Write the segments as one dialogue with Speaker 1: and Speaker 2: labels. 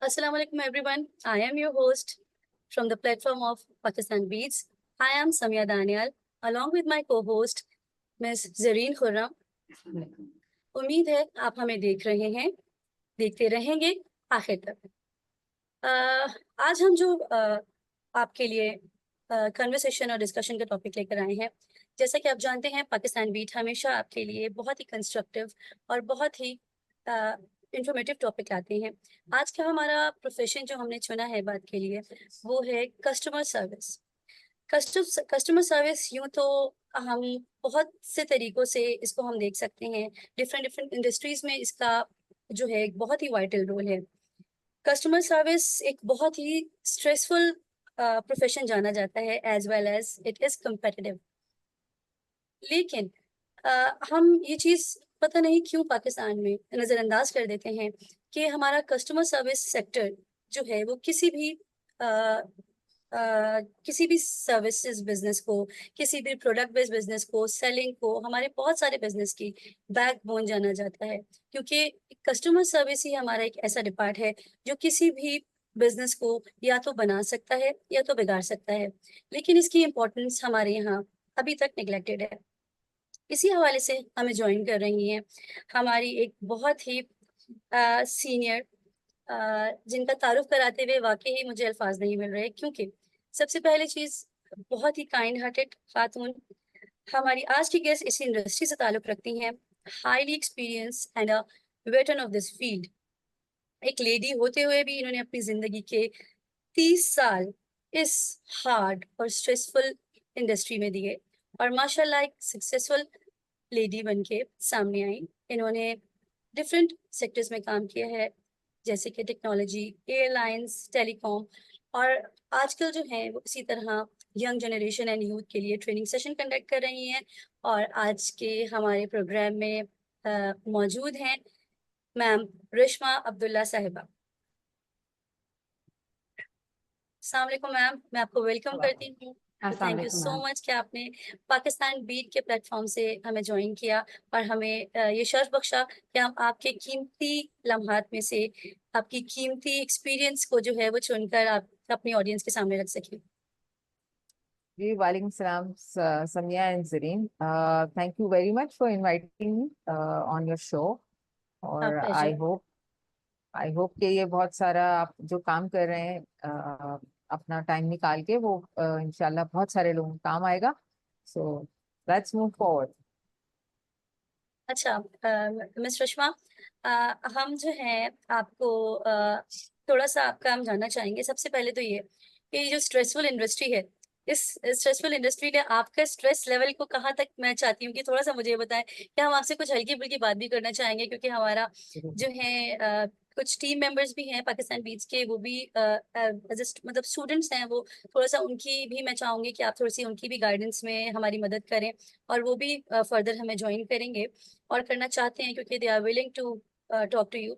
Speaker 1: Assalamu alaikum everyone. I am your host from the platform of Pakistan Beats. I am Samia Daniel along with my co-host Ms. Zareen Khurram. उम्मीद है आप हमें देख रहे हैं, देखते रहेंगे आखिर तक। आज हम जो आपके लिए कन्वर्सेशन और डिस्कशन का टॉपिक लेकर आए हैं, जैसा कि आप जानते हैं पाकिस्तान बीट हमेशा आपके लिए बहुत ही कंस्ट्रक्टिव और बहुत ही इंफॉर्मेटिव टॉपिक लाते हैं। आज का हमारा प्रोफेशन जो हमने चुना है बात के लिए वो है कस्टमर सर्विस। कस्टमर सर्विस यूं तो हम बहुत से तरीकों से इसको हम देख सकते हैं। डिफरेंट इंडस्ट्रीज में इसका जो है एक बहुत ही वाइटल रोल है। कस्टमर सर्विस एक बहुत ही स्ट्रेसफुल प्रोफेशन जाना जाता है as well as it is competitive. लेकिन हम ये चीज़ पता नहीं क्यों पाकिस्तान में नज़रअंदाज कर देते हैं कि हमारा कस्टमर सर्विस सेक्टर जो है वो किसी भी सर्विसेज बिजनेस को, किसी भी प्रोडक्ट बेस्ड बिजनेस को, सेलिंग को, हमारे बहुत सारे बिजनेस की बैकबोन जाना जाता है। क्योंकि कस्टमर सर्विस ही हमारा एक ऐसा डिपार्ट है जो किसी भी बिजनेस को या तो बना सकता है या तो बिगाड़ सकता है। लेकिन इसकी इम्पोर्टेंस हमारे यहाँ अभी तक निगलेक्टेड है। इसी हवाले से हमें ज्वाइन कर रही हैं हमारी एक बहुत ही सीनियर, जिनका तारुफ कराते हुए वाकई ही मुझे अल्फाज नहीं मिल रहे, क्योंकि सबसे पहली चीज़ बहुत ही काइंड हार्टेड खातून हमारी आज की गेस्ट इसी इंडस्ट्री से ताल्लुक़ रखती हैं, highly experience and a veteran of this field. एक लेडी होते हुए भी इन्होंने अपनी ज़िंदगी के 30 साल इस हार्ड और स्ट्रेसफुल इंडस्ट्री में दिए और माशाल्लाह एक सक्सेसफुल लेडी बन के सामने आई। इन्होंने डिफरेंट सेक्टर्स में काम किया है, जैसे कि टेक्नोलॉजी, एयरलाइंस, टेलीकॉम, और आजकल जो है वो इसी तरह यंग जनरेशन एंड यूथ के लिए ट्रेनिंग सेशन कंडक्ट कर रही हैं। और आज के हमारे प्रोग्राम में मौजूद हैं मैम रिश्मा अब्दुल्ला साहिबा। अस्सलाम वालेकुम मैम, मैं आपको वेलकम करती हूँ। थैंक यू सो मच कि आपने पाकिस्तान बीट के प्लेटफॉर्म से हमें ज्वाइन किया और हमें ये शर्फ बख्शा कि हम आपके कीमती लम्हात में से आपकी कीमती एक्सपीरियंस को जो है वो चुनकर आप अपनी ऑडियंस के सामने रख सकें।
Speaker 2: जी वालेकुम सलाम Samiya and Zareen, thank you very much for inviting me on your show. और आई होप कि ये बहुत सारा आप जो काम कर रहे हैं अपना टाइम निकाल के वो इंशाल्लाह बहुत सारे लोगों को काम आएगा। So let's move forward.
Speaker 1: अच्छा मिस रश्मा, हम जो है आपको थोड़ा सा आपका हम जानना चाहेंगे। सबसे पहले तो ये कि ये जो स्ट्रेसफुल इंडस्ट्री है, इस स्ट्रेसफुल इंडस्ट्री ने आपका स्ट्रेस लेवल को कहाँ तक, मैं चाहती हूँ कि थोड़ा सा मुझे बताएं कि हम आपसे कुछ हल्की फुल्की बात भी करना चाहेंगे, क्योंकि हमारा जो है कुछ टीम मेंबर्स भी हैं पाकिस्तान बीट्स के, वो भी मतलब स्टूडेंट्स हैं, वो थोड़ा सा उनकी भी मैं चाहूँगी कि आप थोड़ी सी उनकी भी गाइडेंस में हमारी मदद करें, और वो भी फर्दर हमें ज्वाइन करेंगे और करना चाहते हैं क्योंकि they are willing to talk to you.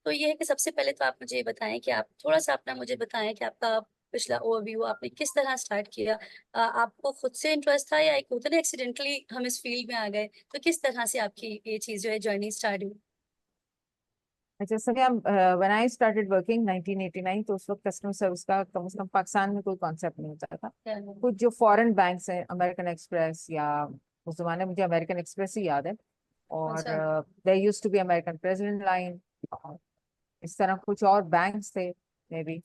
Speaker 1: तो ये है कि सबसे पहले तो आप मुझे ये बताएं कि आप थोड़ा सा अपना मुझे बताएं कि आपका पिछला ओवरव्यू, आपने किस तरह स्टार्ट किया। आपको खुद से इंटरेस्ट था या एक होता ना एक्सीडेंटली हम इस फील्ड में आ गए, तो किस तरह से आपकी ये चीज़ जो है जर्नी स्टार्ट हुई?
Speaker 2: अच्छा Samiya, when I started working 1989, तो उस वक्त कस्टमर सर्विस का कम से कम पाकिस्तान में कोई कॉन्सेप्ट नहीं होता था। कुछ जो फॉरेन बैंक्स हैं, अमेरिकन एक्सप्रेस, या उस जमाने मुझे अमेरिकन एक्सप्रेस ही याद है, और there used to be American president line, इस तरह कुछ और बैंक्स थे मे बी।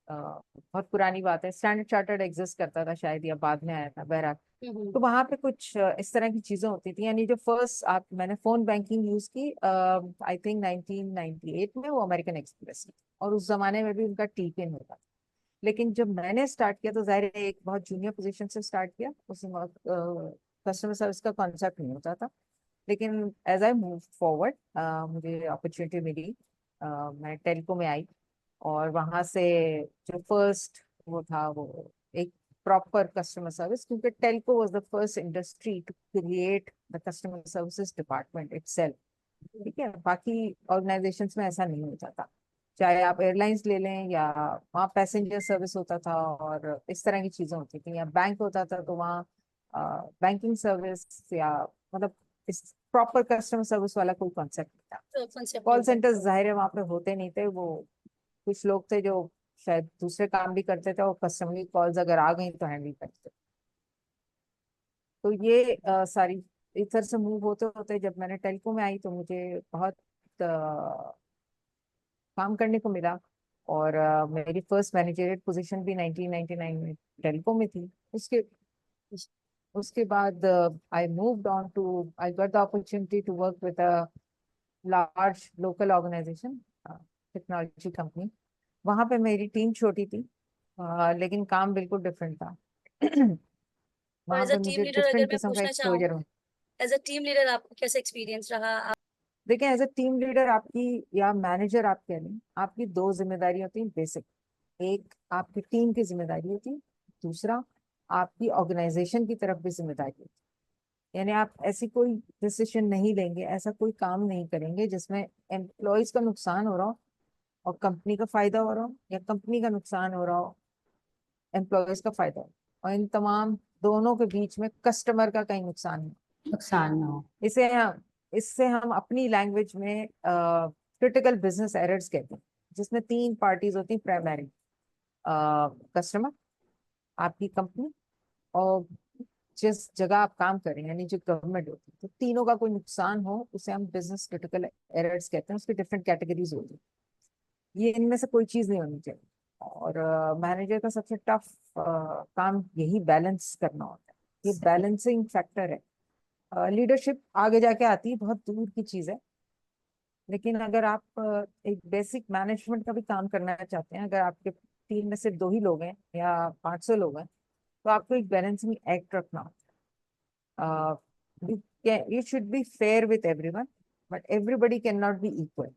Speaker 2: बहुत पुरानी बात है, स्टैंडर्ड चार्टर्ड एग्जिस्ट करता था शायद, या बाद में आया था, बहरहाल। तो वहां पे कुछ इस तरह की चीजें होती थी। यानी जो फर्स्ट मैंने फोन बैंकिंग यूज की आई थिंक 1998 में, वो अमेरिकन एक्सप्रेस, और उस जमाने में भी उनका टी पिन होता था। लेकिन जब मैंने स्टार्ट किया तो जाहिर है एक बहुत जूनियर पोजीशन से स्टार्ट किया, उस कस्टमर सर्विस का कॉन्सेप्ट नहीं होता था। लेकिन एज आई मूव फॉरवर्ड मुझे अपॉर्चुनिटी मिली, मैं टेलको में आई, और वहां से जो फर्स्ट वो था वो एक प्रॉपर कस्टमर सर्विस, क्योंकि telco was the first industry to create the customer services department itself. ठीक है, बाकी ऑर्गेनाइजेशंस में ऐसा नहीं होता था। चाहे आप एयरलाइंस ले लें, या वहाँ पैसेंजर सर्विस होता था और इस तरह की चीजें होती थी, या बैंक होता था तो वहाँ बैंकिंग सर्विस, या मतलब इस प्रॉपर कस्टमर सर्विस वाला कोई कॉन्सेप्ट नहीं था।
Speaker 1: तो concept
Speaker 2: कॉल
Speaker 1: नहीं था।
Speaker 2: सेंटर्स जाहिर है वहाँ पे होते नहीं थे, वो कुछ लोग थे जो शायद दूसरे काम भी करते थे और कस्टमर कॉल्स अगर आ गई तो हैंडल करते। तो ये सारी इधर से मूव होते होते जब मैंने टेल्को में आई तो मुझे बहुत काम करने को मिला। और मेरी फर्स्ट मैनेजरियल पोजीशन भी 1999 में टेल्को में थी। उसके उसके बाद I moved on to, I got the opportunity to work with a large local organisation, technology company. वहां पे मेरी टीम छोटी थी, लेकिन काम बिल्कुल डिफरेंट था।
Speaker 1: और
Speaker 2: वहां
Speaker 1: एज अ
Speaker 2: पे
Speaker 1: टीम
Speaker 2: मुझे
Speaker 1: लीडर अगर
Speaker 2: डिफरेंट
Speaker 1: मैं
Speaker 2: किस्म का
Speaker 1: पूछना चाहूँ,
Speaker 2: exposure.
Speaker 1: As a team leader आपको कैसा एक्सपीरियंस रहा?
Speaker 2: देखिए, एज ए टीम लीडर आपकी या मैनेजर आप कह लें, आपकी दो जिम्मेदारी होती हैं बेसिक। एक आपकी टीम की जिम्मेदारी होती है, दूसरा आपकी ऑर्गेनाइजेशन की तरफ भी जिम्मेदारी होती है। यानी आप ऐसी कोई डिसीजन नहीं लेंगे, ऐसा कोई काम नहीं करेंगे जिसमें एम्प्लॉयज का नुकसान हो रहा हो और कंपनी का फायदा हो रहा हो, या कंपनी का नुकसान हो रहा हो, एम्प्लॉयज का फायदा हो, और इन तमाम दोनों के बीच में कस्टमर का कहीं नुकसान हो।
Speaker 3: नुकसान ना हो।
Speaker 2: इससे हम अपनी लैंग्वेज में क्रिटिकल बिजनेस एरर्स कहते हैं, जिसमें तीन पार्टीज होती हैं प्राइमरी: कस्टमर, आपकी कंपनी, और जिस जगह आप काम कर रहे हैं यानी जो गवर्नमेंट होती है। तो तीनों का कोई नुकसान हो उसे हम बिजनेस क्रिटिकल एरर्स कहते हैं। उसकी डिफरेंट कैटेगरीज होती है, ये इनमें से कोई चीज नहीं होनी चाहिए। और मैनेजर का सबसे टफ काम यही बैलेंस करना होता है। ये बैलेंसिंग फैक्टर है। लीडरशिप आगे जाके आती है, बहुत दूर की चीज है। लेकिन अगर आप एक बेसिक मैनेजमेंट का भी काम करना चाहते हैं, अगर आपके टीम में सिर्फ 2 ही लोग हैं या 500 लोग हैं, तो आपको एक बैलेंसिंग एक्ट रखना होता है। You should be fair with everyone, but everybody can not be equal.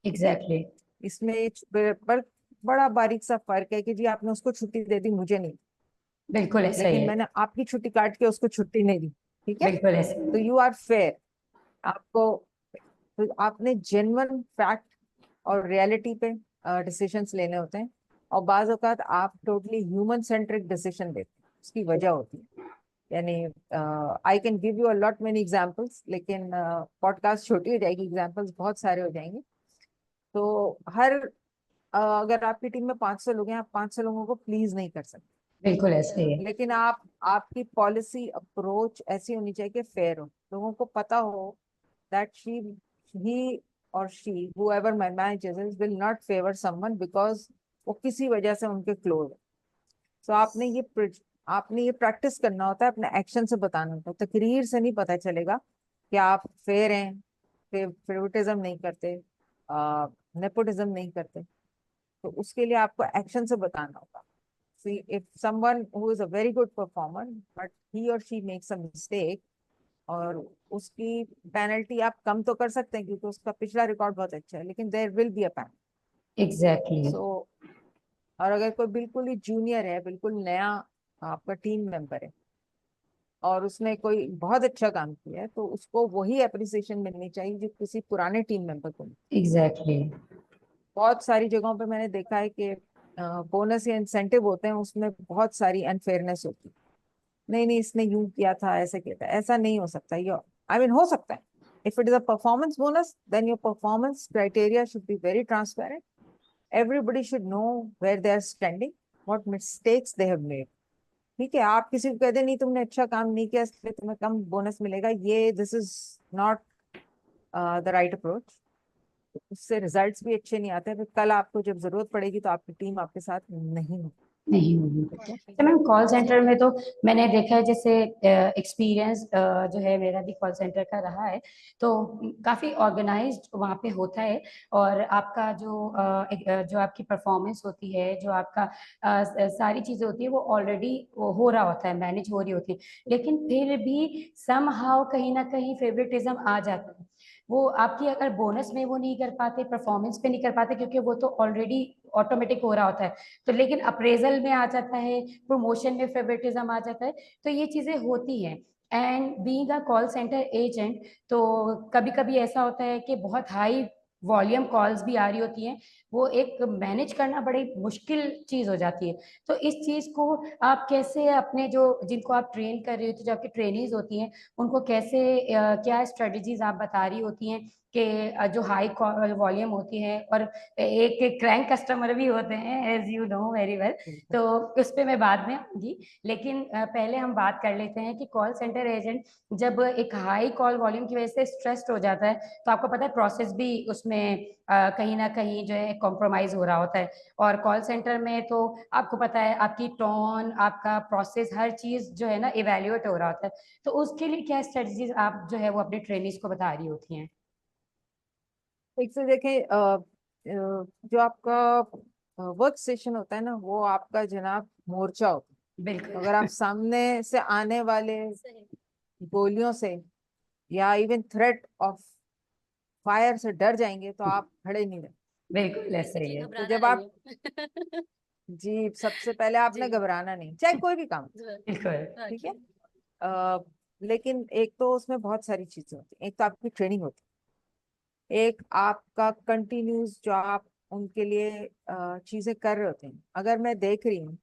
Speaker 3: Exactly.
Speaker 2: इसमें बड़ा बारीक सा फर्क है कि जी आपने उसको छुट्टी दे दी, मुझे नहीं।
Speaker 3: बिल्कुल ऐसा ही
Speaker 2: लेकिन
Speaker 3: है।
Speaker 2: मैंने आपकी छुट्टी काट के उसको छुट्टी नहीं दी, ठीक है?
Speaker 3: बिल्कुल ऐसा ही
Speaker 2: तो
Speaker 3: है।
Speaker 2: You are fair. आपको, तो आपने जेन्युइन फैक्ट और रियलिटी पे डिसीजंस लेने होते हैं। और बाज औकात आप टोटली ह्यूमन सेंट्रिक डिसीजन लेते हैं, उसकी वजह होती है। यानी I can give you a lot many examples, लेकिन पॉडकास्ट छोटी हो जाएगी, एग्जांपल्स बहुत सारे हो जाएंगे। तो अगर आपकी टीम में 500 लोग हैं, आप 500 लोगों को प्लीज नहीं कर सकते।
Speaker 3: बिल्कुल ऐसा ही है।
Speaker 2: लेकिन आपकी पॉलिसी अप्रोच ऐसी होनी चाहिए कि फेयर हो, लोगों को पता हो that he or she, whoever my manager is, will not favor someone because वो किसी वजह से उनके क्लोज है। तो आपने ये प्रैक्टिस करना होता है, अपने एक्शन से बताना होता है। तकरीर से नहीं पता चलेगा कि आप फेयर हैं, फेवरेटिज्म नहीं करते, नेपोटिज्म नहीं करते। तो उसके लिए आपको एक्शन से बताना होगा। See, if someone who is a very good performer, but he or she makes a mistake, और उसकी पेनल्टी आप कम तो कर सकते हैं क्योंकि उसका पिछला रिकॉर्ड बहुत अच्छा है, लेकिन there will be a penalty.
Speaker 3: Exactly.
Speaker 2: So और अगर कोई बिल्कुल ही जूनियर है, बिल्कुल नया आपका टीम मेंबर है, और उसने कोई बहुत अच्छा काम किया है, तो उसको वही अप्रिसिएशन मिलनी चाहिए जो किसी पुराने टीम मेंबर को मिले।
Speaker 3: एग्जैक्टली।
Speaker 2: बहुत सारी जगहों पे मैंने देखा है कि बोनस या इंसेंटिव होते हैं, उसमें बहुत सारी अनफेयरनेस होती है। नहीं नहीं, इसने यूं किया था, ऐसे किया था, ऐसा नहीं हो सकता। ये आई मीन हो सकता है। If it is a performance bonus, then your performance criteria should be very transparent. Everybody should know where they are standing, what mistakes they have made. ठीक है, आप किसी को कह दे नहीं तुमने अच्छा काम नहीं किया इसलिए तुम्हें कम बोनस मिलेगा, ये this is not the right approach. उससे रिजल्ट्स भी अच्छे नहीं आते। फिर कल आपको जब जरूरत पड़ेगी तो आपकी टीम आपके साथ नहीं होगी।
Speaker 3: नहीं होगी। तो मैम कॉल सेंटर में तो मैंने देखा है, जैसे एक्सपीरियंस जो है मेरा भी कॉल सेंटर का रहा है, तो काफ़ी ऑर्गेनाइज्ड वहाँ पे होता है। और आपका जो आपकी परफॉर्मेंस होती है, जो आपका सारी चीज़ें होती है, वो ऑलरेडी हो रहा होता है, मैनेज हो रही होती है। लेकिन फिर भी समहाउ कहीं ना कहीं फेवरेटिज्म आ जाता है। वो आपकी अगर बोनस में वो नहीं कर पाते, परफॉर्मेंस पे नहीं कर पाते, क्योंकि वो तो ऑलरेडी ऑटोमेटिक हो रहा होता है। तो लेकिन अप्रेजल में आ जाता है, प्रमोशन में फेवरेटिज्म आ जाता है। तो ये चीजें होती हैं। And being a call centre agent, तो कभी कभी ऐसा होता है कि बहुत हाई वॉल्यूम कॉल्स भी आ रही होती हैं। वो एक मैनेज करना बड़ी मुश्किल चीज हो जाती है। तो इस चीज को आप कैसे अपने जो जिनको आप ट्रेन कर रही होती, जो आपकी ट्रेनीज होती हैं, उनको कैसे क्या स्ट्रेटजीज आप बता रही होती हैं कि जो हाई कॉल वॉल्यूम होती है और एक क्रैंक कस्टमर भी होते हैं, as you know very well, तो उस पे मैं बाद में आऊंगी। लेकिन पहले हम बात कर लेते हैं कि कॉल सेंटर एजेंट जब एक हाई कॉल वॉल्यूम की वजह से स्ट्रेस्ड हो जाता है, तो आपको पता है प्रोसेस भी उसमें कहीं ना कहीं जो है कॉम्प्रोमाइज हो रहा होता है। और कॉल सेंटर में तो आपको पता है आपकी टोन, आपका प्रोसेस, हर चीज जो है ना इवेल्युएट हो रहा होता है। तो उसके लिए क्या स्ट्रेटजीज आप जो है वो अपने ट्रेनिंग्स को बता रही होती हैं?
Speaker 2: एक से देखें, जो आपका वर्क स्टेशन होता है ना, वो आपका जनाब मोर्चा होता है।
Speaker 3: बिल्कुल।
Speaker 2: अगर आप सामने से आने वाले
Speaker 1: सही।
Speaker 2: गोलियों से या इवन थ्रेट ऑफ फायर से डर जाएंगे तो आप खड़े नहीं रहे।
Speaker 3: बिल्कुल ऐसा ही
Speaker 1: बेसिकली
Speaker 3: है।
Speaker 2: तो
Speaker 1: घबराना
Speaker 2: जब
Speaker 1: नहीं
Speaker 2: आप,
Speaker 1: है।
Speaker 2: जी, सबसे पहले आपने
Speaker 1: जी।
Speaker 2: घबराना नहीं, चाहे कोई भी काम,
Speaker 3: बिल्कुल।
Speaker 2: ठीक है।
Speaker 1: ओके।
Speaker 2: अ, लेकिन एक तो उसमें बहुत सारी चीजें होती हैं। एक तो आपकी ट्रेनिंग होती है, एक आपका कंटिन्यूस जो आप उनके लिए चीजें कर रहे होते हैं। अगर मैं देख रही हूँ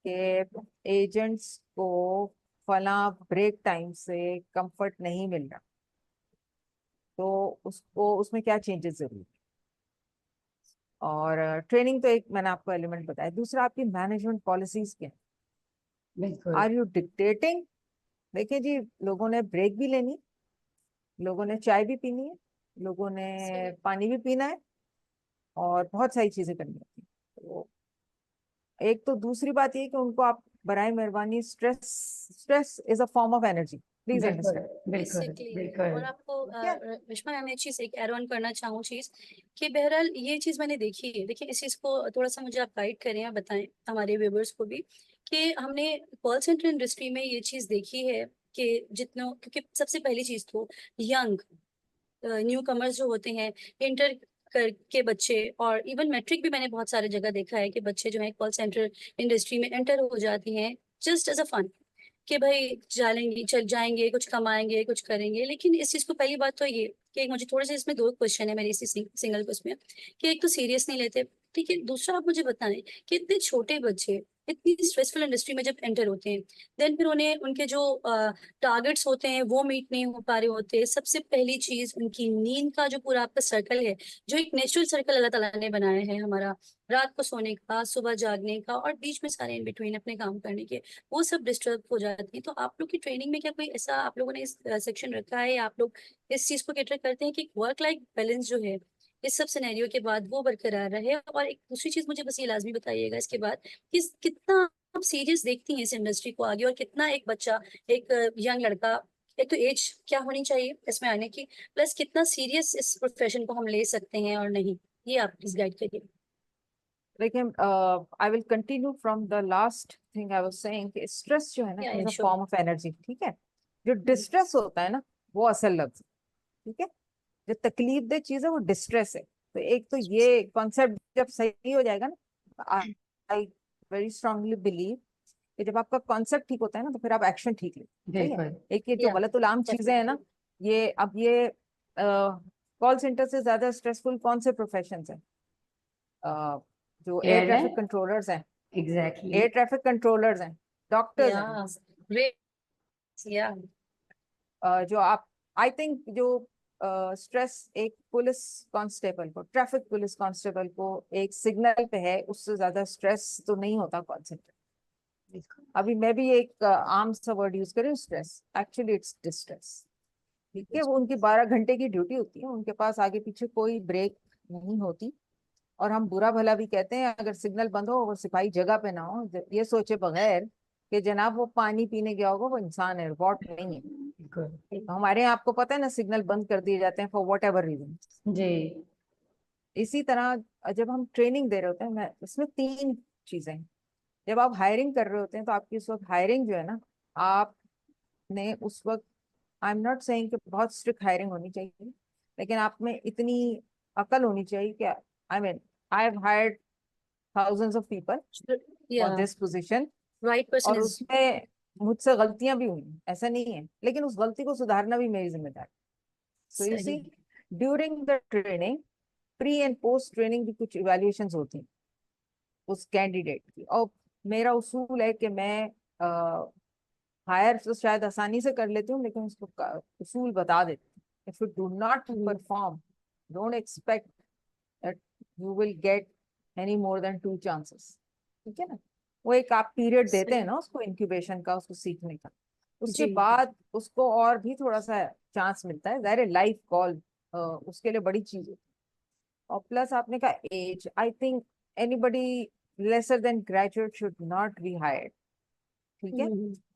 Speaker 2: कि एजेंट्स को फला ब्रेक टाइम से कंफर्ट नहीं मिल रहा, तो उसको उसमें क्या चेंजेस जरूरी है। और ट्रेनिंग तो एक मैंने आपको एलिमेंट बताया। दूसरा, आपकी मैनेजमेंट पॉलिसीज क्या,
Speaker 3: बिल्कुल।
Speaker 2: Are you dictating. देखिए जी, लोगों ने ब्रेक भी लेनी, लोगों ने चाय भी पीनी है, लोगों ने
Speaker 1: सही।
Speaker 2: पानी भी पीना है, और बहुत सारी चीजें करनी होती है। तो एक तो दूसरी बात ये कि उनको आप बराए मेहरबानी, stress stress is a form of energy, please
Speaker 3: बिल्कुल।
Speaker 2: अंडरस्टैंड।
Speaker 3: बिल्कुल।
Speaker 1: बेसिकली
Speaker 3: बिल्कुल।
Speaker 1: और आपको
Speaker 2: ठीक है।
Speaker 1: विश्वा मैम, एक चीज एक एड ऑन करना चाहूँ चीज कि बहरहाल ये चीज मैंने देखी है। देखिए इस चीज को थोड़ा सा मुझे आप गाइड करें या बताएं हमारे व्यूवर्स को भी कि हमने कॉल सेंटर इंडस्ट्री में ये चीज देखी है कि जितना, क्योंकि सबसे पहली चीज तो यंग न्यू कमर्स जो होते हैं, इंटर के बच्चे, और इवन मैट्रिक भी मैंने बहुत सारे जगह देखा है कि बच्चे जो है कॉल सेंटर इंडस्ट्री में एंटर हो जाती हैं जस्ट एज अ फन, कि भाई चलेंगे, चल जाएंगे, कुछ कमाएंगे, कुछ करेंगे। लेकिन इस चीज को पहली बात तो ये कि मुझे थोड़े से इसमें दो क्वेश्चन है मेरे इसी सिंगल क्वेश्चन में, कि एक तो सीरियस नहीं लेते, ठीक है। दूसरा आप मुझे बताएं कि इतने छोटे बच्चे इतनी स्ट्रेसफुल इंडस्ट्री में जब एंटर होते हैं, देन फिर उन्हें उनके जो टारगेट्स होते हैं वो मीट नहीं हो पा रहे होते। सबसे पहली चीज उनकी नींद का जो पूरा आपका सर्कल है, जो एक नेचुरल सर्कल अल्लाह ताला ने बनाया है हमारा, रात को सोने का, सुबह जागने का, और बीच में सारे इन बिटवीन अपने काम करने के, वो सब डिस्टर्ब हो जाती है। तो आप लोग की ट्रेनिंग में क्या कोई ऐसा आप लोगों ने इस सेक्शन रखा है, या आप लोग इस चीज को कैटर करते हैं कि वर्क लाइफ बैलेंस जो है इस सब सिनेरियो के बाद वो बरकरार रहे? और एक दूसरी चीज मुझे बस ये लाजमी बताइएगा इसके बाद कि कितना आप सीरियस देखती हैं इस इंडस्ट्री को आगे, और कितना एक बच्चा, एक यंग लड़का, एक तो एज क्या होनी चाहिए इसमें आने की, प्लस कितना सीरियस इस प्रोफेशन को हम ले सकते हैं और नहीं, ये आप प्लीज गाइड करिए।
Speaker 2: देखिए, I will continue from the last thing I was saying कि स्ट्रेस जो है ना,
Speaker 1: या
Speaker 2: is a
Speaker 1: sure.
Speaker 2: Form of energy, ठीक है। जो डिस्ट्रेस होता है ना, वो असल लफ्ज है, ठीक है। जो तकलीफ दे चीज है वो डिस्ट्रेस है। तो एक तो ये कॉन्सेप्ट जब सही हो जाएगा ना, आई वेरी स्ट्रांगली बिलीव कि जब आपका कॉन्सेप्ट ठीक होता है ना, तो फिर आप एक्शन ठीक लेते, सही है।
Speaker 3: बिल्कुल।
Speaker 2: एक ये जो
Speaker 1: या
Speaker 2: गलत आम चीजें हैं ना, ये अब ये कॉल सेंटर से ज्यादा स्ट्रेसफुल कौन से प्रोफेशन है? जो एयर ट्रैफिक
Speaker 3: एयरलाइन।
Speaker 2: कंट्रोलर्स हैं,
Speaker 3: एग्जैक्टली।
Speaker 2: एयर ट्रैफिक कंट्रोलर्स हैं, डॉक्टर्स
Speaker 1: या
Speaker 2: हैं,
Speaker 1: ग्रेट। या
Speaker 2: जो आप, आई थिंक जो स्ट्रेस एक पुलिस कांस्टेबल को, ट्रैफिक पुलिस कांस्टेबल को एक सिग्नल पे है, उससे ज्यादा स्ट्रेस तो नहीं होता कॉल सेंटर। अभी मैं भी एक आम सा वर्ड यूज करूँ, स्ट्रेस, एक्चुअली इट्स डिस्ट्रेस, ठीक है। वो उनकी 12 घंटे की ड्यूटी होती है, उनके पास आगे पीछे कोई ब्रेक नहीं होती। और हम बुरा भला भी कहते हैं, अगर सिग्नल बंद हो, वो सिपाही जगह पे ना हो, ये सोचे बगैर कि जनाब वो पानी पीने गया होगा, वो इंसान है, रोबोट नहीं है।
Speaker 3: बिल्कुल।
Speaker 2: तो हमारे यहाँ आपको पता है ना, सिग्नल बंद कर दिए जाते हैं फॉर वॉट एवर रीजन।
Speaker 3: जी।
Speaker 2: इसी तरह जब हम ट्रेनिंग दे रहे होते हैं, मैं इसमें तीन चीजें हैं। जब आप हायरिंग कर रहे होते हैं, तो आपकी उस वक्त हायरिंग जो है ना, आपने उस वक्त, आई एम नॉट सेइंग कि बहुत स्ट्रिक्ट हायरिंग होनी चाहिए, लेकिन आप में इतनी अकल होनी चाहिए कि, I mean, I have hired thousands of people
Speaker 1: या
Speaker 2: for this position,
Speaker 1: right person
Speaker 2: और
Speaker 1: इज।
Speaker 2: उसमें मुझसे गलतियां भी हुई, ऐसा नहीं है, लेकिन उस गलती को सुधारना भी मेरी जिम्मेदारी। सो यू सी,
Speaker 1: सही।
Speaker 2: During the training, pre and post training भी कुछ इवैल्यूएशंस होती हैं उस कैंडिडेट की। और मेरा उसूल है कि मैं हायर तो शायद आसानी से कर लेती हूँ, लेकिन उसको उसूल बता देती हूँ If you do not perform, don't expect that you will get any more than 2 chances. ठीक है ना? वो एक आप पीरियड देते हैं ना उसको, इंक्यूबेशन का, उसको सीखने का, उसके
Speaker 1: जी
Speaker 2: बाद उसको और भी थोड़ा सा चांस मिलता है। दैट ए लाइफ कॉल, उसके लिए बड़ी चीज है। और प्लस आपने कहा as, I think anybody lesser than graduate should not be hired. ठीक है,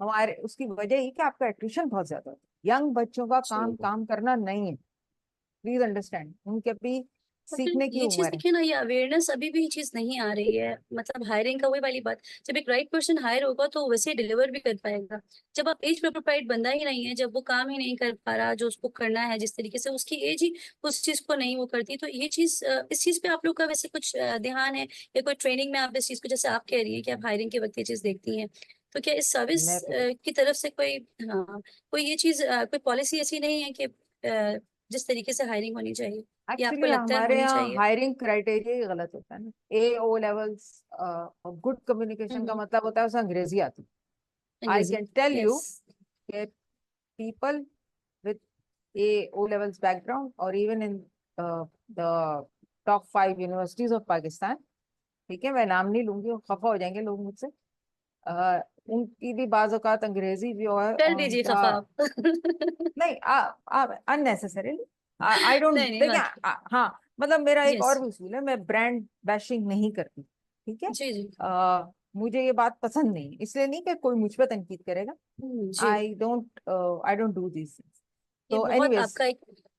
Speaker 2: हमारे उसकी वजह ये कि आपका एट्रिशन बहुत ज्यादा होता है। यंग बच्चों का काम काम करना नहीं है, प्लीज अंडरस्टैंड, उनके भी सीखने की
Speaker 1: ये चीज
Speaker 2: उम्र है।
Speaker 1: देखिए ना, ये अवेयरनेस अभी भी ये चीज नहीं आ रही है। मतलब हायरिंग का वही वाली बात, जब एक राइट पर्सन हायर होगा तो वैसे डिलीवर भी कर पाएगा। जब आप एज प्रोप्राइट बंदा ही नहीं है, जब वो काम ही नहीं कर पा रहा जो उसको करना है, जिस तरीके से उसकी एज ही उस चीज को नहीं वो करती, तो ये चीज इस चीज पे आप लोग का वैसे कुछ ध्यान है या कोई ट्रेनिंग में आप इस चीज को, जैसे आप कह रही है कि आप हायरिंग के वक्त ये चीज देखती हैं, तो क्या इस सर्विस
Speaker 2: मैं तो
Speaker 1: की तरफ से कोई, हाँ, कोई ये चीज कोई पॉलिसी ऐसी नहीं है कि जिस तरीके से हायरिंग होनी चाहिए, या आपको
Speaker 2: एक्चुअली
Speaker 1: लगता है
Speaker 2: हमारे
Speaker 1: होनी
Speaker 2: यहाँ
Speaker 1: चाहिए?
Speaker 2: हायरिंग क्राइटेरिया ही गलत होता है ना। A O levels, good communication का मतलब होता है उसे अंग्रेजी आती। आई
Speaker 1: अंग्रेजी,
Speaker 2: कैन टेल
Speaker 1: यस।
Speaker 2: यू कि people with A O levels background और even in the top 5 universities of Pakistan, ठीक है, मैं नाम नहीं लूंगी, वो खफा हो जाएंगे लोग मुझसे, उनकी भी बाज़ औक़ात अंग्रेजी भी और
Speaker 1: कर दीजिए
Speaker 2: उनका
Speaker 1: खफा आप।
Speaker 2: नहीं, अननेसेसरीली आई डोंट,
Speaker 1: नहीं नहीं,
Speaker 2: देखिए
Speaker 1: बाकी
Speaker 2: हाँ, मतलब मेरा एक
Speaker 1: यस।
Speaker 2: और भी उसूल है, मैं ब्रांड बैशिंग नहीं करती। ठीक है,
Speaker 1: जी जी।
Speaker 2: मुझे ये बात पसंद नहीं, इसलिए नहीं कि कोई मुझ पर तनकीद करेगा।
Speaker 1: जी,
Speaker 2: I don't do this things.
Speaker 1: ये
Speaker 2: तो
Speaker 1: बहुत
Speaker 2: एनीवेज
Speaker 1: आपका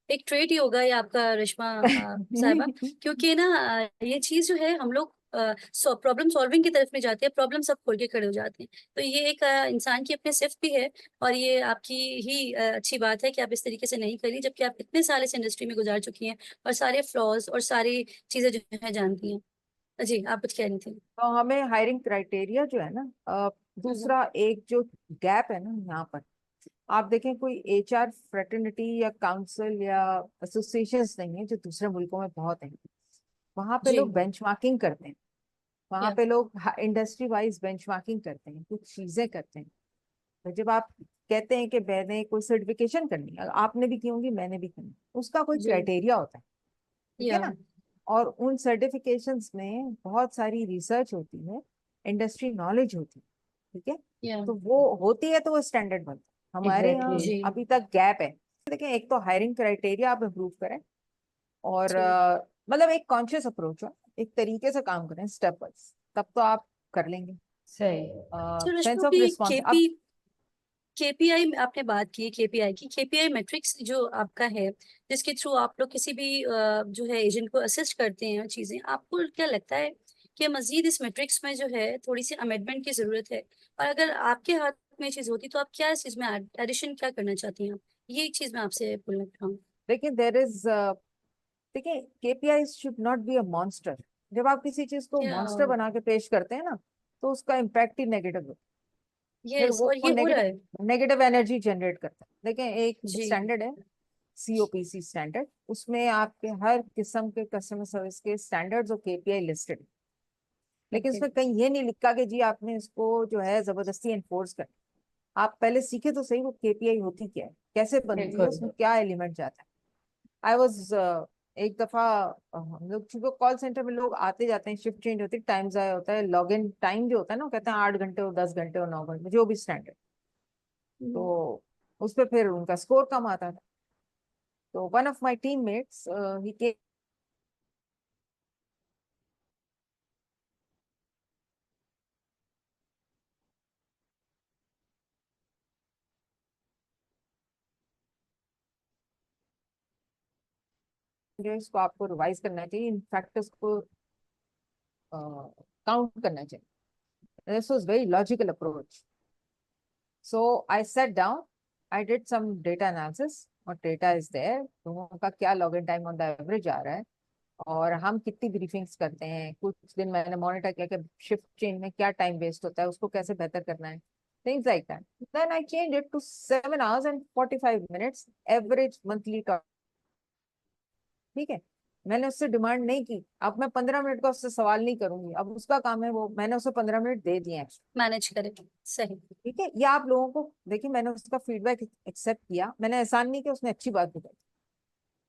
Speaker 1: एक ट्रेट ही होगा ये आपका, रिश्मा साहिबा। क्योंकि ना ये चीज जो है, हम लोग प्रॉब्लम सॉल्विंग की तरफ में जाते हैं, प्रॉब्लम सब खोल के खड़े हो जाते हैं। तो ये एक इंसान की अपने सिर्फ भी है, और ये आपकी ही अच्छी बात है कि आप इस तरीके से नहीं करी, जबकि आप इतने साल इस इंडस्ट्री में गुजार चुकी हैं और सारे फ्लॉज और सारी चीजें जो है जानती हैं। जी, आप कुछ कह रही थी?
Speaker 2: तो हमें हायरिंग क्राइटेरिया जो है ना, दूसरा एक जो गैप है ना यहाँ पर, आप देखें कोई एचआर फ्रेटर्निटी या काउंसिल या एसोसिएशंस नहीं है जो दूसरे मुल्कों में बहुत है। वहां पे
Speaker 1: जी,
Speaker 2: लोग बेंचमार्किंग करते हैं, वहां
Speaker 1: या
Speaker 2: पे लोग इंडस्ट्री वाइज बेंचमार्किंग करते हैं, कुछ चीजें करते हैं। तो जब आप कहते हैं कि मैंने कोई सर्टिफिकेशन करनी है, आपने भी की होंगी, मैंने भी करनी, उसका कोई
Speaker 1: जी,
Speaker 2: क्राइटेरिया होता है। ठीक है
Speaker 1: या
Speaker 2: ना? और उन सर्टिफिकेशंस में बहुत सारी रिसर्च होती है, इंडस्ट्री नॉलेज होती है। ठीक है,
Speaker 1: या
Speaker 2: तो वो होती है तो वो स्टैंडर्ड बनता है। हमारे यहाँ
Speaker 3: एग्जैक्टली।
Speaker 1: जी
Speaker 2: अभी तक गैप है। देखें, एक तो हायरिंग क्राइटेरिया आप इम्प्रूव करें, और
Speaker 1: जी।
Speaker 2: मतलब एक कॉन्शियस अप्रोच हो, एक तरीके से काम करें स्टेप वाइज, तब तो आप कर लेंगे।
Speaker 3: सही।
Speaker 1: तो
Speaker 2: सेंस
Speaker 1: रश्मि
Speaker 2: ऑफ
Speaker 1: की
Speaker 2: रिस्पॉन्स अब
Speaker 1: केपीआई आपने बात की, केपीआई की, केपीआई मैट्रिक्स जो आपका है, जिसके थ्रू आप लोग किसी भी जो है एजेंट को असिस्ट करते हैं चीजें, आपको क्या लगता है कि मजीद इस मैट्रिक्स में जो है थोड़ी सी अमेंडमेंट की जरूरत है? और अगर आपके हाथ में चीज होती तो आप क्या इस चीज में एडिशन क्या करना चाहती हैं? ये एक चीज मैं आपसे बोलना चाहूँ।
Speaker 2: देखिए, देखिए, KPI should not be a monster. जब आप किसी चीज को
Speaker 1: क्या?
Speaker 2: मॉन्स्टर बना के पेश करते हैं ना, तो उसका इम्पैक्ट ही नेगेटिव है। फिर
Speaker 1: यस,
Speaker 2: वो
Speaker 1: और ये हो रहा है।
Speaker 2: नेगेटिव नेगेटिव एनर्जी जनरेट करता है। देखिए, एक
Speaker 1: जी,
Speaker 2: स्टैंडर्ड है, सीओपीसी स्टैंडर्ड, उसमें आपके हर किस्म के कस्टमर सर्विस के स्टैंडर्ड्स और केपीआई लिस्टेड। लेकिन
Speaker 1: ओके,
Speaker 2: इसमें कहीं ये नहीं लिखा कि जी आपने इसको जो है जबरदस्ती एनफोर्स कर। आप पहले सीखे तो सही वो केपीआई होती क्या है, कैसे बनती है,
Speaker 3: बिल्कुल।
Speaker 2: उसमें क्या एलिमेंट जाता है। आई वॉज एक दफा, हम लोग चूंकि कॉल सेंटर में लोग आते जाते हैं, शिफ्ट चेंज होती है, टाइम जाया होता है, लॉग इन टाइम जो होता है ना, वो कहते हैं 8 घंटे और 10 घंटे और 9 घंटे, जो भी स्टैंडर्ड। तो उस पर फिर उनका स्कोर कम आता था। तो वन ऑफ माई टीममेट्स ही केम इसको आपको रिवाइज करना चाहिए, इनफैक्ट इसको काउंट करना चाहिए। This was very logical approach. So I sat down, I did some data analysis, और data is there, लोगों का क्या login time on the average आ रहा है, और हम कितनी ब्रीफिंग्स करते हैं। कुछ दिन मैंने मॉनिटर किया कि शिफ्ट चेंज में क्या टाइम वेस्ट होता है, उसको कैसे बेहतर करना है, things like that. Then I change it to 7 hours and 45 minutes average monthly. ठीक है, मैंने उससे डिमांड नहीं की, अब मैं 15 मिनट का उससे सवाल नहीं करूंगी, अब उसका काम है, वो मैंने उसे 15 मिनट दे दिए एक्स्ट्रा।
Speaker 1: मैनेज करें, सही।
Speaker 2: ठीक है, या आप लोगों को देखिए, मैंने उसका फीडबैक एक्सेप्ट किया, मैंने एहसान नहीं किया, उसने अच्छी बात बताई।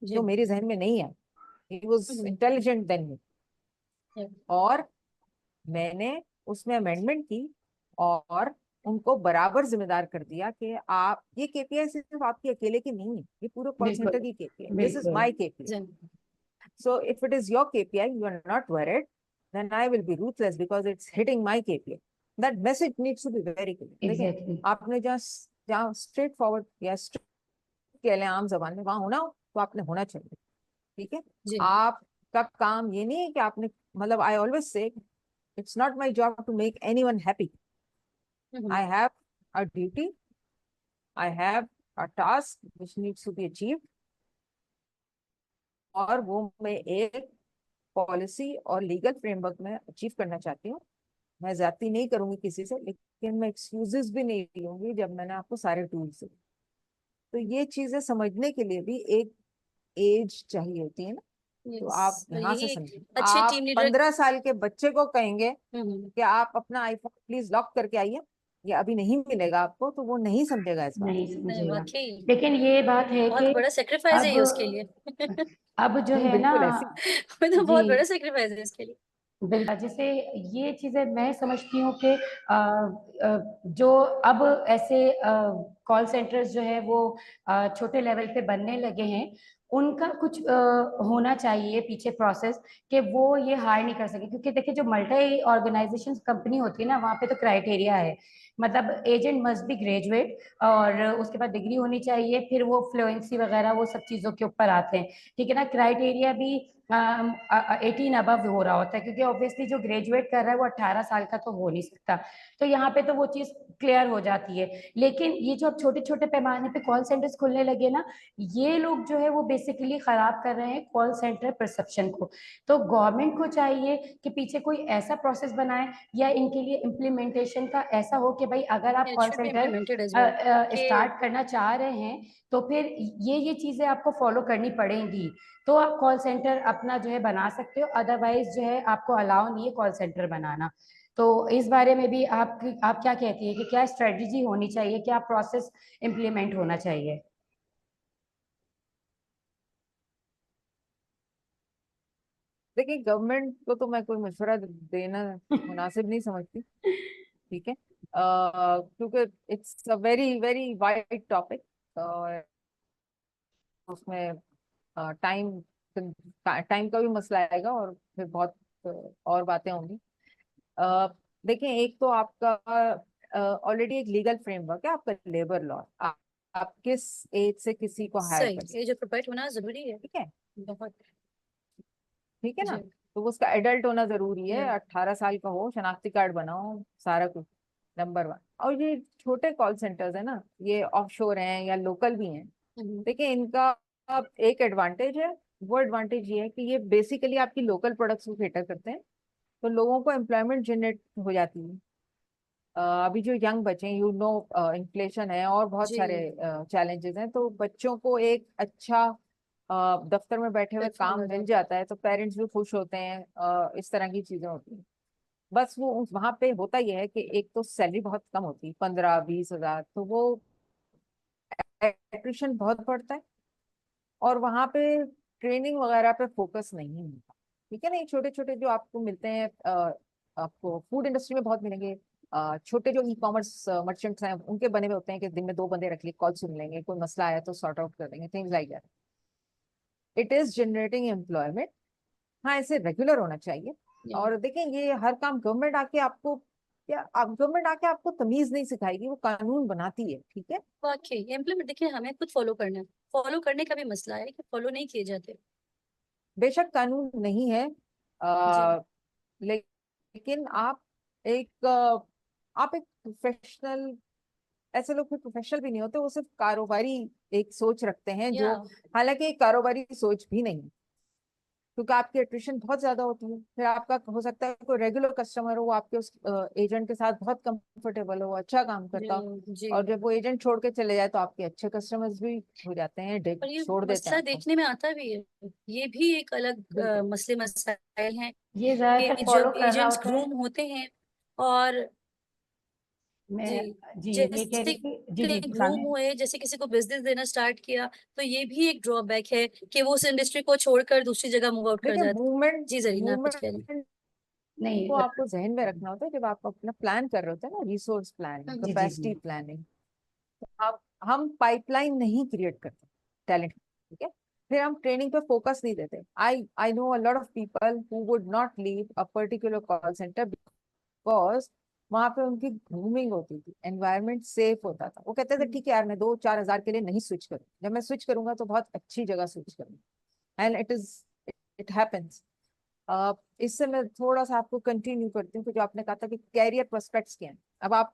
Speaker 1: जी।
Speaker 2: जो मेरे जहन में नहीं है। He was intelligent than me, और मैंने उसमें अमेंडमेंट की और उनको बराबर जिम्मेदार कर दिया कि आप, ये केपीआई सिर्फ आपकी अकेले की नहीं है, ये पूरे कॉल
Speaker 3: बिल्कुल
Speaker 2: सेंटर की केपीआई, दिस इज
Speaker 3: बिल्कुल
Speaker 2: my KPI. So if it is your KPI, you are not worried, then I will be ruthless because it's hitting my KPI. That message needs to be very clear. देखिए,
Speaker 3: exactly
Speaker 2: आपने जहाँ straight forward या straight कह लें आम जबान में, वहां होना हो तो आपने होना चाहिए. ठीक है,
Speaker 1: जी।
Speaker 2: आपका काम ये नहीं है कि आपने, मतलब I always say, it's not my job to make anyone happy. I have a duty, I have a task which needs to be achieved, और वो मैं एक पॉलिसी और लीगल फ्रेमवर्क में अचीव करना चाहती हूँ. मैं ज्यादती नहीं करूंगी किसी से, लेकिन मैं एक्सक्यूजेस भी नहीं लूंगी जब मैंने आपको सारे टूल्स दिए. तो ये चीजें समझने के लिए भी एक एज चाहिए होती है ना. तो आप
Speaker 1: यस,
Speaker 2: यहाँ से
Speaker 1: यही
Speaker 2: समझिए,
Speaker 1: अच्छे
Speaker 2: आप
Speaker 1: टीम लीडर।
Speaker 2: 15 साल के बच्चे को कहेंगे कि आप अपना आईफोन प्लीज लॉक करके आइए, ये अभी नहीं मिलेगा आपको, तो वो नहीं समझेगा इस बात
Speaker 3: नहीं
Speaker 2: को.
Speaker 3: समझेगा.
Speaker 1: वाकई
Speaker 3: लेकिन ये बात है
Speaker 1: बहुत
Speaker 3: कि
Speaker 1: बड़ा सेक्रीफाइस है ये उसके
Speaker 3: अब
Speaker 1: लिए।
Speaker 3: अब जो
Speaker 2: नहीं,
Speaker 3: है ना,
Speaker 2: बिल्कुल ऐसी.
Speaker 1: मतलब
Speaker 3: जी
Speaker 1: बहुत बड़ा सेक्रीफाइस है इसके लिए।
Speaker 3: बिल्कुल, जैसे ये चीजें मैं समझती हूँ कि जो अब ऐसे कॉल सेंटर्स जो है वो छोटे लेवल पे बनने लगे हैं, उनका कुछ होना चाहिए पीछे प्रोसेस, कि वो ये हायर नहीं कर सके. क्योंकि देखिए, जो मल्टी ऑर्गेनाइजेशन कंपनी होती है ना, वहाँ पे तो क्राइटेरिया है. मतलब एजेंट मस्ट बी ग्रेजुएट, और उसके बाद डिग्री होनी चाहिए, फिर वो फ्लुएंसी वगैरह वो सब चीज़ों के ऊपर आते हैं. ठीक है ना. क्राइटेरिया भी 18 अबव हो रहा होता है, क्योंकि ऑब्वियसली जो ग्रेजुएट कर रहा है वो 18 साल का तो हो नहीं सकता. तो यहाँ पे तो वो चीज़ क्लियर हो जाती है. लेकिन ये जो अब छोटे छोटे पैमाने पे कॉल सेंटर्स खुलने लगे ना, ये लोग जो है वो बेसिकली खराब कर रहे हैं कॉल सेंटर परसेप्शन को. तो गवर्नमेंट को चाहिए कि पीछे कोई ऐसा प्रोसेस बनाए, या इनके लिए इम्प्लीमेंटेशन का ऐसा हो कि भाई अगर आप
Speaker 1: it
Speaker 3: call
Speaker 1: should be
Speaker 3: centre
Speaker 1: implemented as well कि
Speaker 3: स्टार्ट करना चाह रहे हैं, तो फिर ये चीजें आपको फॉलो करनी पड़ेंगी. तो आप कॉल सेंटर अपना जो है बना सकते हो, अदरवाइज जो है आपको अलाउ नहीं है कॉल सेंटर बनाना. तो इस बारे में भी आप क्या कहती है कि क्या स्ट्रेटजी होनी चाहिए, क्या प्रोसेस इम्प्लीमेंट होना चाहिए?
Speaker 2: देखिए, गवर्नमेंट को तो मैं कोई मशवरा देना मुनासिब नहीं समझती. ठीक है, क्योंकि it's a very very wide topic, और उसमें टाइम टाइम का भी मसला आएगा, और फिर बहुत और बातें होंगी. अ, देखें, एक तो आपका ऑलरेडी एक लीगल फ्रेमवर्क है, आपका लेबर लॉ. आप किस एज से किसी को हायर
Speaker 1: सही
Speaker 2: कर सकते
Speaker 1: एज अप्रोप्रिएट होना जरूरी है।
Speaker 2: हैं. ठीक है,
Speaker 1: बहुत।
Speaker 2: ठीक है ना.
Speaker 1: जी।
Speaker 2: तो उसका एडल्ट होना जरूरी है,
Speaker 1: या
Speaker 2: 18 साल का हो, शनाख्ती कार्ड बनाओ, सारा कुछ. नंबर 1. और ये छोटे कॉल सेंटर्स है ना, ये ऑफशोर हैं या लोकल भी हैं. देखिए, इनका एक एडवांटेज है. वो एडवांटेज ये है कि ये बेसिकली आपकी लोकल प्रोडक्ट्स को केटर करते हैं, तो लोगों को एम्प्लॉयमेंट जनरेट हो जाती है. अभी जो यंग बच्चे हैं, इन्फ्लेशन है और बहुत
Speaker 1: जी।
Speaker 2: सारे चैलेंजेस हैं, तो बच्चों को एक अच्छा दफ्तर में बैठे हुए
Speaker 1: प्लेटफॉर्म
Speaker 2: काम
Speaker 1: मिल
Speaker 2: मिल
Speaker 1: जाता है।
Speaker 2: जाता है, तो पेरेंट्स भी खुश होते हैं. इस तरह की चीजें होती हैं. बस वो वहां पे होता यह है कि एक तो सैलरी बहुत कम होती है, 15-20 हजार, तो वो एट्रिशन बहुत बढ़ता है, और वहां पे ट्रेनिंग वगैरह पे फोकस नहीं होता. ठीक है ना. ये छोटे छोटे जो आपको मिलते हैं, आपको फूड इंडस्ट्री में बहुत मिलेंगे. छोटे जो ई कॉमर्स मर्चेंट्स हैं, उनके बने हुए होते हैं कि दिन में 2 बंदे रख लिए, कॉल सुन लेंगे, कोई मसला आया तो सॉर्ट आउट कर देंगे, things like that. It is generating employment. हाँ, ऐसे रेगुलर होना चाहिए.
Speaker 1: या
Speaker 2: और देखें, ये हर काम गवर्नमेंट आके आपको, या गवर्नमेंट आके आपको तमीज नहीं सिखाएगी, वो कानून बनाती है. ठीक है,
Speaker 1: वाकई इम्प्लीमेंट देखिए हमें खुद फॉलो करना है। फॉलो करने का भी मसला है कि फॉलो नहीं किए जाते।
Speaker 2: बेशक कानून नहीं है,
Speaker 1: जी।
Speaker 2: आ, लेकिन आप एक प्रोफेशनल, ऐसे लोग फिर प्रोफेशनल भी नहीं होते, वो सिर्फ कारोबारी एक सोच रखते हैं,
Speaker 1: या
Speaker 2: जो हालांकि एक कारोबारी सोच भी नहीं है. क्योंकि आपकी एट्रिशन बहुत ज्यादा होती है, फिर आपका हो सकता है कोई रेगुलर कस्टमर हो, वो आपके उस एजेंट के साथ बहुत कंफर्टेबल हो, अच्छा काम
Speaker 1: जी।
Speaker 2: करता हो,
Speaker 1: जी।
Speaker 2: और जब वो एजेंट छोड़ के चले जाए तो आपके अच्छे कस्टमर्स भी हो जाते हैं,
Speaker 1: और ये
Speaker 2: छोड़ देते हैं
Speaker 1: मसला
Speaker 2: आपको.
Speaker 1: देखने में आता भी है। ये भी एक अलग
Speaker 2: बिल्कुल.
Speaker 1: मसले मसाइल हैं
Speaker 3: ये ज्यादातर
Speaker 1: कि
Speaker 3: फॉलो
Speaker 1: जब
Speaker 3: कर रहा
Speaker 1: एजेंट्स
Speaker 3: होता है.
Speaker 1: ग्रूम होते हैं और
Speaker 3: मैं
Speaker 1: जी,
Speaker 3: जी ये कह
Speaker 1: जैसे
Speaker 3: रही थी, जी जी
Speaker 1: ग्रूम
Speaker 3: सामने
Speaker 1: हुए, जैसे किसी को बिज़नेस देना स्टार्ट किया, तो ये भी एक ड्रॉबैक है कि वो उस इंडस्ट्री को छोड़कर दूसरी जगह मूव आउट कर
Speaker 2: देखिए
Speaker 1: जाते हैं।
Speaker 2: मूवमेंट
Speaker 1: जी, ज़रीना आप कुछ कह रही हैं?
Speaker 2: मूवमेंट
Speaker 3: नहीं
Speaker 2: को आपको जहन में रखना होता है जब आप अपना प्लान कर रहे होते हैं ना, रिसोर्स प्लानिंग,
Speaker 3: जी जी जी
Speaker 2: कैपेसिटी प्लानिंग। आप हम पाइपलाइन नहीं क्रिएट करते टैलेंट, ठीक है। फिर हम ट्रेनिंग पे फोकस नहीं देते। I know a lot of people who would not leave a particular call centre because वहां पे उनकी ग्रूमिंग होती थी, एनवायरनमेंट सेफ होता था। वो कहते थे ठीक है यार, मैं 2-4 हज़ार के लिए नहीं स्विच करूँ, जब मैं स्विच करूंगा तो बहुत अच्छी जगह स्विच करूंगा। And it happens. इससे मैं थोड़ा सा आपको कंटिन्यू करती हूँ कि जो आपने कहा था कि कैरियर प्रोस्पेक्ट्स क्या हैं। अब आप,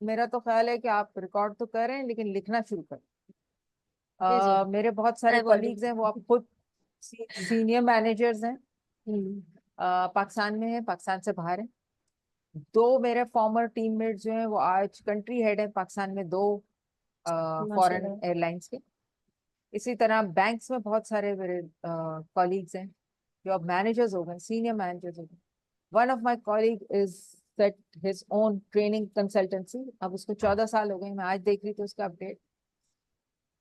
Speaker 2: मेरा तो ख्याल है कि आप रिकॉर्ड तो कर रहे हैं लेकिन लिखना शुरू करें।
Speaker 1: जी, जी,
Speaker 2: मेरे बहुत सारे
Speaker 1: आई हैव
Speaker 2: कॉलीग्स हैं,
Speaker 1: ऑलरेडी।
Speaker 2: वो आप खुद सीनियर मैनेजर्स हैं,
Speaker 1: हुँ,
Speaker 2: पाकिस्तान में है, पाकिस्तान से बाहर है। दो मेरे फॉर्मर टीममेट जो हैं वो आज कंट्री हेड है पाकिस्तान में, दो फॉरेन
Speaker 1: माशाल्लाह।
Speaker 2: एयरलाइंस के। इसी तरह बैंक्स में बहुत सारे मेरे कॉलीग्स हैं जो अब मैनेजर्स हो गए, सीनियर मैनेजर्स हो गए। One of my colleague is set his own training consultancy, अब उसको 14 साल हो गए, मैं आज देख रही थी उसका अपडेट।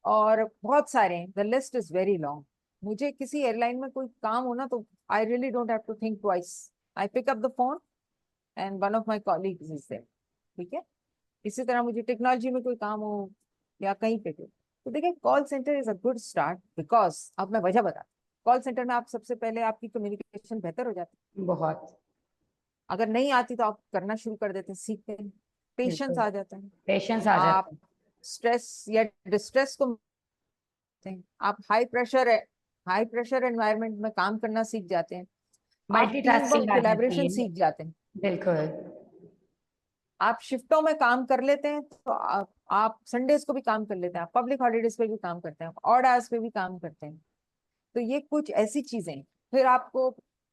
Speaker 2: और बहुत सारे हैं, the list is very long. मुझे किसी एयरलाइन में कोई काम हो ना तो I really don't have to think twice, I pick up the phone and one of my colleagues is there, ठीक है। इसी तरह मुझे टेक्नोलॉजी में कोई काम हो या कहीं पे भी, तो देखिए call centre is a good start because, अब मैं वजह बता, कॉल सेंटर में आप सबसे पहले आपकी कम्युनिकेशन बेहतर हो जाती
Speaker 3: बहुत
Speaker 2: है। अगर नहीं आती तो आप करना शुरू कर देते हैं, सीखते हैं, पेशेंस
Speaker 3: बिल्कुल
Speaker 2: आ जाता है।
Speaker 3: पेशेंस आ
Speaker 2: आप
Speaker 3: जाता है।
Speaker 2: स्ट्रेस या डिस्ट्रेस को, आप हाई प्रेशर एनवायरनमेंट में काम करना सीख जाते हैं। आप टीम वर्क
Speaker 3: मल्टीटास्किंग आ जाती
Speaker 2: कोलैबोरेशन
Speaker 3: है।
Speaker 2: सीख जाते हैं।
Speaker 3: बिल्कुल
Speaker 2: आप शिफ्टों में काम कर लेते हैं तो आप संडेज को भी काम कर लेते हैं, आप पब्लिक हॉलीडेज पे भी काम करते हैं, ऑड आवर्स पे भी काम करते हैं। तो ये कुछ ऐसी चीजें हैं। फिर आपको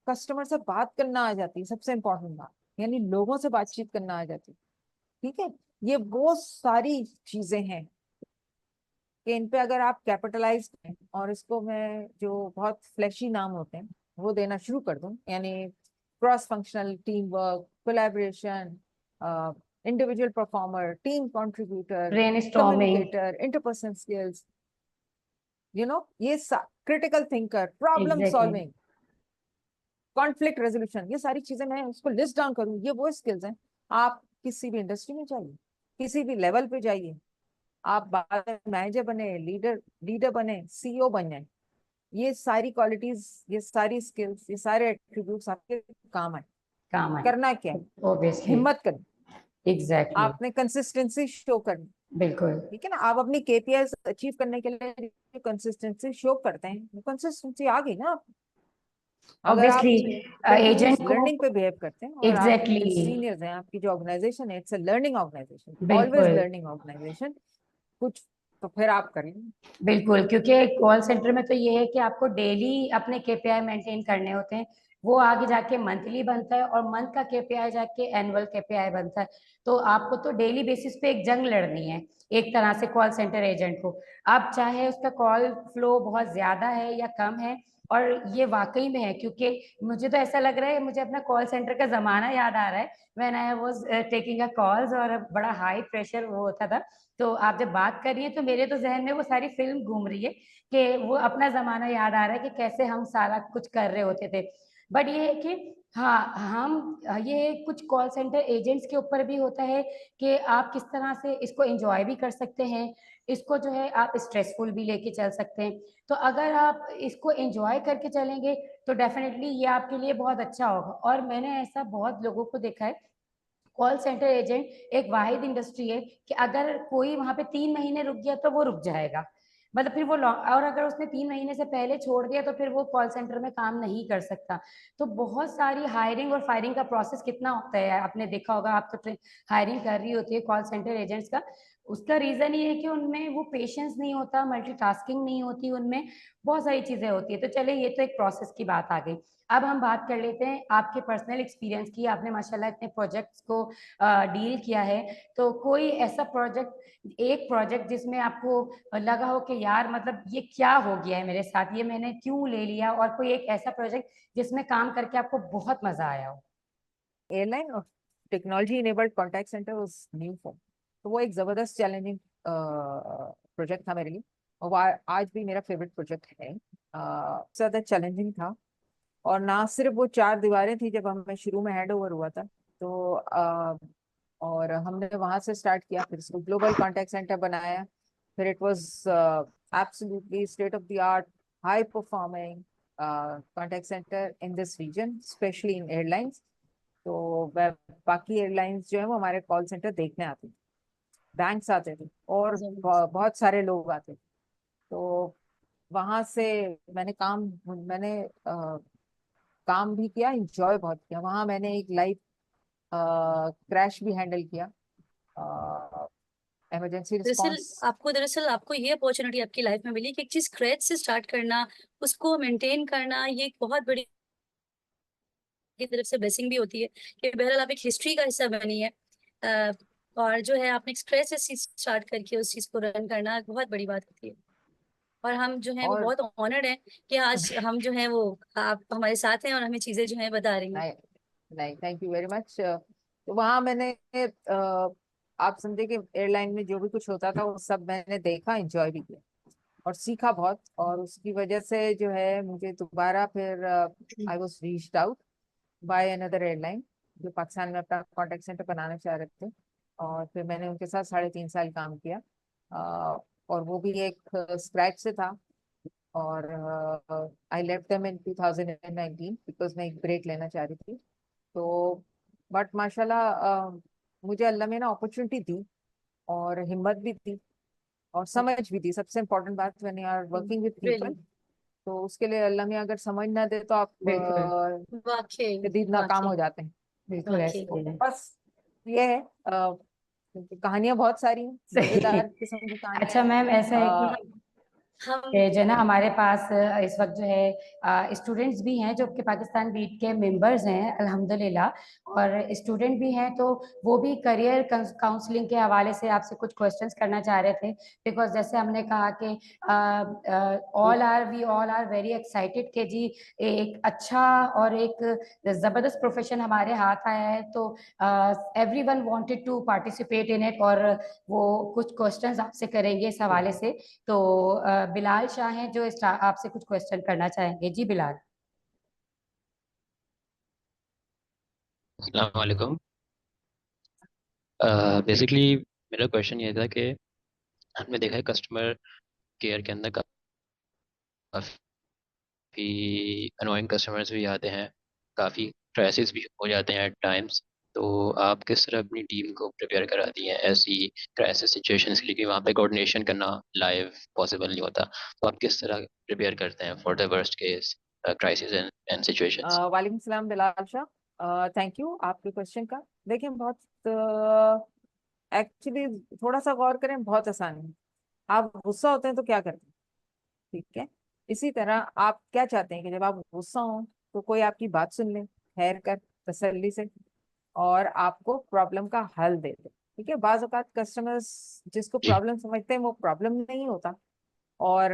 Speaker 2: कस्टमर से बात करना आ जाती है, सबसे इंपॉर्टेंट बात, यानी लोगों से बातचीत करना आ जाती है, ठीक है। ये वो सारी चीजें हैं कि इन पे अगर आप कैपिटलाइज करें, और इसको मैं जो बहुत फ्लैशी नाम होते हैं वो देना शुरू कर दूं, यानी cross functional team work, collaboration, individual performer, team contributor,
Speaker 3: brainstorming
Speaker 2: communicator, interpersonal skills, ये critical thinker, problem
Speaker 3: exactly
Speaker 2: solving, conflict resolution, ये सारी चीजें मैं उसको लिस्ट डाउन करूँ, ये वो स्किल्स हैं। आप किसी भी इंडस्ट्री में जाइए, किसी भी लेवल पे जाइए, आप बाद में मैनेजर बने, लीडर लीडर बने, सीईओ बने, ये सारी क्वालिटीज, ये सारी स्किल्स, ये सारे एट्रीब्यूट्स आपके काम आए।
Speaker 3: काम है
Speaker 2: करना क्या है,
Speaker 3: ऑब्वियसली
Speaker 2: हिम्मत करनी,
Speaker 3: एग्जैक्टली
Speaker 2: आपने कंसिस्टेंसी शो करनी,
Speaker 3: बिल्कुल
Speaker 2: ठीक है ना। आप अपनी केपीआई अचीव करने के लिए कंसिस्टेंसी शो करते हैं, वो कंसिस्टेंसी आ गई ना। अगर आप
Speaker 3: ऑब्वियसली
Speaker 2: कंटिन्यूस
Speaker 3: एजेंट को
Speaker 2: लर्निंग पे बिहेव करते हैं, और आपके
Speaker 3: एग्जैक्टली
Speaker 2: सीनियर्स हैं, आपकी जो ऑर्गेनाइजेशन है, it's a learning organisation, always
Speaker 3: बिल्कुल
Speaker 2: लर्निंग ऑर्गेनाइजेशन, कुछ तो फिर आप करेंगे।
Speaker 3: बिल्कुल क्योंकि कॉल सेंटर में तो ये है कि आपको डेली अपने केपीआई मेंटेन करने होते हैं। वो आगे जाके मंथली बनता है और मंथ का केपीआई जाके एनुअल केपीआई बनता है। तो आपको तो डेली बेसिस पे एक जंग लड़नी है एक तरह से कॉल सेंटर एजेंट को। आप चाहे उसका कॉल फ्लो बहुत ज्यादा है या कम है, और ये वाकई में है क्योंकि मुझे तो ऐसा लग रहा है, मुझे अपना कॉल सेंटर का जमाना याद आ रहा है when I was taking a calls, और बड़ा हाई प्रेशर वो होता था। तो आप जब बात कर रही हैं तो मेरे तो जहन में वो सारी फिल्म घूम रही है कि वो अपना जमाना याद आ रहा है कि कैसे हम सारा कुछ कर रहे होते थे। बट ये है कि हाँ हम ये कुछ कॉल सेंटर एजेंट्स के ऊपर भी होता है कि आप किस तरह से इसको एंजॉय भी कर सकते हैं, इसको जो है आप स्ट्रेसफुल भी लेके चल सकते हैं। तो अगर आप इसको एंजॉय करके चलेंगे तो डेफिनेटली ये आपके लिए बहुत अच्छा होगा। और मैंने ऐसा बहुत लोगों को देखा है, कॉल सेंटर एजेंट एक वाहिद इंडस्ट्री है कि अगर कोई वहां पे 3 महीने रुक गया तो वो रुक जाएगा, मतलब फिर वो और अगर उसने 3 महीने से पहले छोड़ दिया तो फिर वो कॉल सेंटर में काम नहीं कर सकता। तो बहुत सारी हायरिंग और फायरिंग का प्रोसेस कितना होता है आपने देखा होगा, आप तो हायरिंग कर रही होती है कॉल सेंटर एजेंट्स का। उसका रीजन ये है कि उनमें वो पेशेंस नहीं होता, मल्टीटास्किंग नहीं होती उनमें, बहुत सारी चीजें होती है। तो चले ये तो एक प्रोसेस की बात आ गई। अब हम बात कर लेते हैं आपके पर्सनल एक्सपीरियंस की। आपने माशाल्लाह इतने प्रोजेक्ट्स को डील किया है, तो कोई ऐसा प्रोजेक्ट, एक प्रोजेक्ट जिसमें आपको लगा हो कि यार मतलब ये क्या हो गया है मेरे साथ, ये मैंने क्यों ले लिया, और कोई एक ऐसा प्रोजेक्ट जिसमें काम करके आपको बहुत मजा आया हो।
Speaker 2: एयरलाइन और technology enabled contact centre was new form, तो वो एक जबरदस्त चैलेंजिंग प्रोजेक्ट था मेरे लिए, और वो आज भी मेरा फेवरेट प्रोजेक्ट है। ज्यादा चैलेंजिंग था, और ना सिर्फ वो 4 दीवारें थी जब हमें शुरू में हैंड ओवर हुआ था, तो और हमने वहां से स्टार्ट किया, फिर इसको ग्लोबल कॉन्टैक्ट सेंटर बनाया, फिर it was absolutely state of the art high performing contact centre in this region, specially in airlines. तो बाकी एयरलाइंस जो है वो हमारे कॉल सेंटर देखने आते थे, बैंक्स आते थे, और बहुत सारे लोग आते थे। तो वहां से मैंने काम भी किया, एंजॉय बहुत किया वहां। मैंने एक लाइव क्रैश भी हैंडल किया, इमरजेंसी रिस्पांस।
Speaker 1: दरअसल आपको ये अपॉर्चुनिटी आपकी लाइफ में मिली कि एक चीज स्क्रैच से स्टार्ट करना, उसको मेंटेन करना, ये एक बहुत बड़ी की तरफ से ब्लेसिंग भी होती है कि बहरहाल आप एक हिस्ट्री का हिस्सा बनी है। अ, और जो है आपने स्क्रैच से चीज स्टार्ट करके उस चीज को रन करना बहुत बड़ी बात होती है। और हम जो है वो
Speaker 2: और
Speaker 1: बहुत ऑनर्ड हैं कि आज हम जो है वो आप हमारे साथ हैं और हमें चीजें जो है बता रही हैं।
Speaker 2: नहीं, नहीं, थैंक यू वेरी मच। तो वहां मैंने आप समझे कि एयरलाइन में जो भी कुछ होता था वो सब मैंने देखा, एंजॉय भी किया और सीखा बहुत, और उसकी वजह से जो है मुझे दोबारा फिर I was reached out by another airline, जो पाकिस्तान में अपना कॉन्टैक्ट सेंटर बनाना चाह रहे थे, और फिर मैंने उनके साथ 3.5 साल काम किया, और वो भी एक स्क्रैच से था। और I left them in 2019 because मैं एक ब्रेक लेना चाह रही थी। तो बट माशाल्लाह मुझे अल्लाह ने ना अपॉर्चुनिटी दी, और हिम्मत भी दी, और समझ भी दी। सबसे इम्पोर्टेंट बात, when you are working with people,
Speaker 1: Really?
Speaker 2: तो उसके लिए अल्लाह में अगर समझ ना दे तो आप
Speaker 3: बिल्कुल
Speaker 1: वाकई
Speaker 2: जदीद नाकाम हो
Speaker 1: वाकई
Speaker 2: जाते हैं।
Speaker 3: बिल्कुल
Speaker 1: वाकई।
Speaker 3: ऐसे ही है।
Speaker 2: बस ये है, कहानियां बहुत सारी हैं,
Speaker 3: सही।
Speaker 2: मजेदार किस्म की कहानियां
Speaker 3: अच्छा
Speaker 2: हैं।
Speaker 3: मैम, ऐसा है कि
Speaker 1: हम
Speaker 3: जो है ना हमारे पास इस वक्त जो है स्टूडेंट्स भी हैं जो कि पाकिस्तान बीट के मेंबर्स हैं अल्हम्दुलिल्लाह, और स्टूडेंट भी हैं, तो वो भी करियर काउंसलिंग के हवाले से आपसे कुछ क्वेश्चंस करना चाह रहे थे। बिकॉज जैसे हमने कहा कि we all are very excited कि जी एक अच्छा और एक ज़बरदस्त प्रोफेशन हमारे हाथ आया है, तो everyone wanted to participate in it, और वो कुछ क्वेश्चंस आपसे करेंगे इस हवाले से। तो बिलाल शाह हैं जो आपसे कुछ क्वेश्चन करना चाहेंगे। जी बिलाल।
Speaker 4: अस्सलाम वालेकुम। बेसिकली मेरा क्वेश्चन ये था कि हमने देखा है कस्टमर केयर के अंदर काफ़ी अनोइंग कस्टमर्स भी आते हैं, काफ़ी क्राइसिस भी हो जाते हैं एट टाइम्स। तो आप किस तरह अपनी टीम को प्रिपेयर कराती हैं ऐसी क्राइसिस सिचुएशंस के लिए, कि वहाँ पे कोऑर्डिनेशन करना लाइव पॉसिबल नहीं होता, तो आप किस तरह प्रिपेयर करते हैं for the worst case crisis and situations?
Speaker 2: वालेकुम सलाम बिलाल शाह, थैंक यू आपके क्वेश्चन का। देखिए, बहुत एक्चुअली थोड़ा सा गौर करें, बहुत आसान है। आप गुस्सा होते हैं तो क्या करते हैं, ठीक है? इसी तरह आप क्या चाहते हैं कि जब आप गुस्सा हो तो कोई आपकी बात सुन ले, ठहर कर, तसल्ली से, और आपको प्रॉब्लम का हल दे दे। ठीक है, बाज औकात कस्टमर्स जिसको
Speaker 4: जी।
Speaker 2: प्रॉब्लम समझते हैं वो प्रॉब्लम नहीं होता, और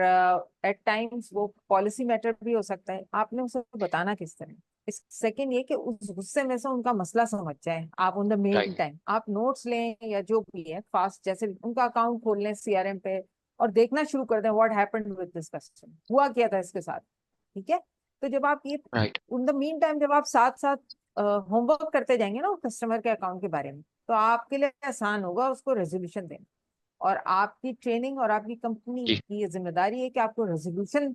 Speaker 2: एट टाइम्स वो पॉलिसी मैटर भी हो सकता है। आपने उसे बताना किस तरह। इस सेकंड ये कि उस गुस्से में से उनका मसला समझ जाए। आप on the main
Speaker 4: right.
Speaker 2: Time आप नोट्स लें या जो भी है फास्ट, जैसे उनका अकाउंट खोल लें सीआरएम पे, और देखना शुरू कर दें what happened with this customer, हुआ क्या था इसके साथ। ठीक है, तो जब आप ये
Speaker 4: राइट।
Speaker 2: उन द मीन टाइम जब आप साथ साथ होमवर्क करते जाएंगे ना कस्टमर के अकाउंट के बारे में, तो आपके लिए आसान होगा उसको रेजोल्यूशन देना। और आपकी ट्रेनिंग और आपकी कंपनी
Speaker 4: जी।
Speaker 2: की ये जिम्मेदारी है कि आपको रेजोल्यूशन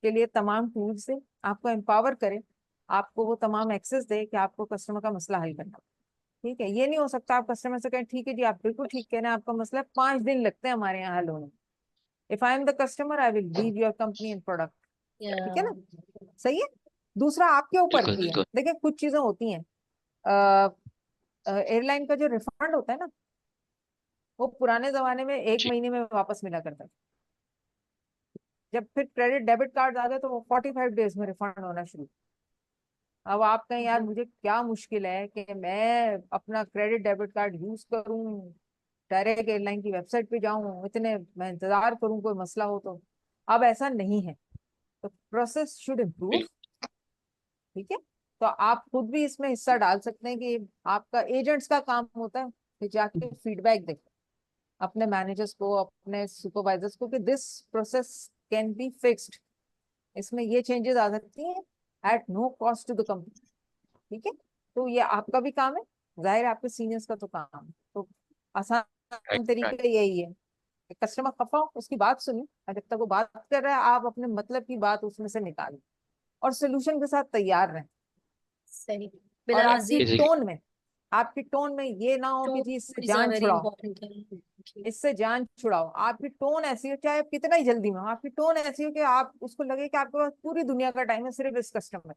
Speaker 2: के लिए तमाम टूल्स दे, आपको एम्पावर करे, आपको वो तमाम एक्सेस दे कि आपको कस्टमर का मसला हल करना। ठीक है, ये नहीं हो सकता आप कस्टमर से कहें ठीक है जी आप बिल्कुल ठीक कह रहे हैं, आपका मसला 5 दिन लगते हैं हमारे यहाँ हल होने में। If I am the customer I will leave your company and product. ठीक है ना? सही है। दूसरा आपके ऊपर
Speaker 4: बिल्कुल
Speaker 2: भी है।
Speaker 4: बिल्कुल।
Speaker 2: देखिए, कुछ चीजें होती हैं, एयरलाइन का जो रिफंड होता है ना, वो पुराने जमाने में 1 महीने में वापस मिला करता था। जब फिर क्रेडिट डेबिट कार्ड आ गए तो वो 45 डेज में रिफंड होना शुरू। अब आप कहें यार मुझे क्या मुश्किल है कि मैं अपना क्रेडिट डेबिट कार्ड यूज करूं, डायरेक्ट एयरलाइन की वेबसाइट पे जाऊं, इतने मैं इंतजार करूं कोई मसला हो तो। अब ऐसा नहीं है, तो प्रोसेस शुड इम्प्रूव।
Speaker 4: बिल्कुल।
Speaker 2: ठीक है, तो आप खुद भी इसमें हिस्सा डाल सकते हैं कि आपका एजेंट्स का काम होता है कि जाके फीडबैक दें अपने मैनेजर्स को, अपने सुपरवाइजर्स को कि this process can be fixed, इसमें ये चेंजेस आ सकती हैं at no cost to the company. ठीक है, तो ये आपका भी काम है, जाहिर है आपके सीनियर्स का तो काम है। तो आसान
Speaker 4: राइट राइट
Speaker 2: तरीका यही है, कस्टमर खफा हो उसकी बात सुनिए, और जब तक वो बात कर रहा है आप अपने मतलब की बात उसमें से निकालें और सोल्यूशन के साथ तैयार रहें।
Speaker 1: सही।
Speaker 2: और
Speaker 1: बिलाल
Speaker 2: आपकी
Speaker 1: मजीद
Speaker 2: टोन में ये ना हो कि जी इससे
Speaker 1: टोन इज
Speaker 2: जान
Speaker 1: वेरी
Speaker 2: छुड़ाओ,
Speaker 1: इंपॉर्टेंट है।
Speaker 2: इससे जान छुड़ाओ। आपकी टोन ऐसी हो, चाहे आप कितना ही जल्दी में हो, आपकी टोन ऐसी हो कि आप उसको लगे कि आपके पास पूरी दुनिया का टाइम है सिर्फ इस कस्टमर।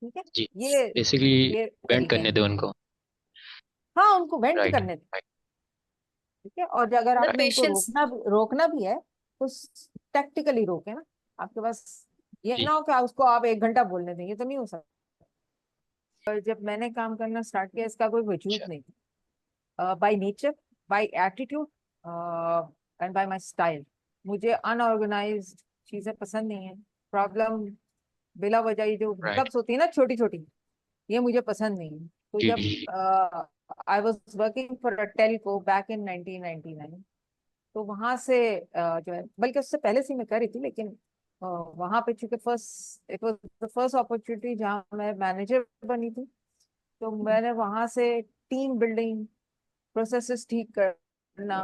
Speaker 2: ठीक है,
Speaker 4: जी,
Speaker 2: ये
Speaker 4: बेसिकली
Speaker 2: ये
Speaker 4: वेंट
Speaker 2: तरीके
Speaker 4: करने
Speaker 2: हैं।
Speaker 4: दो उनको।
Speaker 2: हाँ, उनको वेंट
Speaker 4: राइट
Speaker 2: करने दें।
Speaker 4: राइट
Speaker 2: ठीक है, और अगर
Speaker 1: मतलब
Speaker 2: आपने उनको
Speaker 1: पेशेंस।
Speaker 2: रोकना भी है तो टैक्टिकली रोके ना। आपके पास ये
Speaker 4: जी
Speaker 2: ना हो कि उसको आप 1 घंटा बोलने दें, ये तो नहीं हो सकता। और जब मैंने काम करना स्टार्ट किया इसका कोई वजूद
Speaker 4: अच्छा
Speaker 2: नहीं था, by nature, by attitude and by my style. मुझे अनऑर्गेनाइज्ड चीजें पसंद नहीं है। प्रॉब्लम बिला वजह ये जो
Speaker 4: राइट
Speaker 2: हिकअप्स होती है ना छोटी छोटी, ये मुझे पसंद नहीं है। तो
Speaker 4: जी
Speaker 2: जब
Speaker 4: जी
Speaker 2: I was working for a telco back in 1999, तो वहां से जो है, बल्कि उससे पहले से मैं कर रही थी, लेकिन वहां पे चूंकि first it was the first opportunity जहाँ मैं मैनेजर बनी थी, तो मैंने वहां से टीम बिल्डिंग, प्रोसेसेस ठीक करना,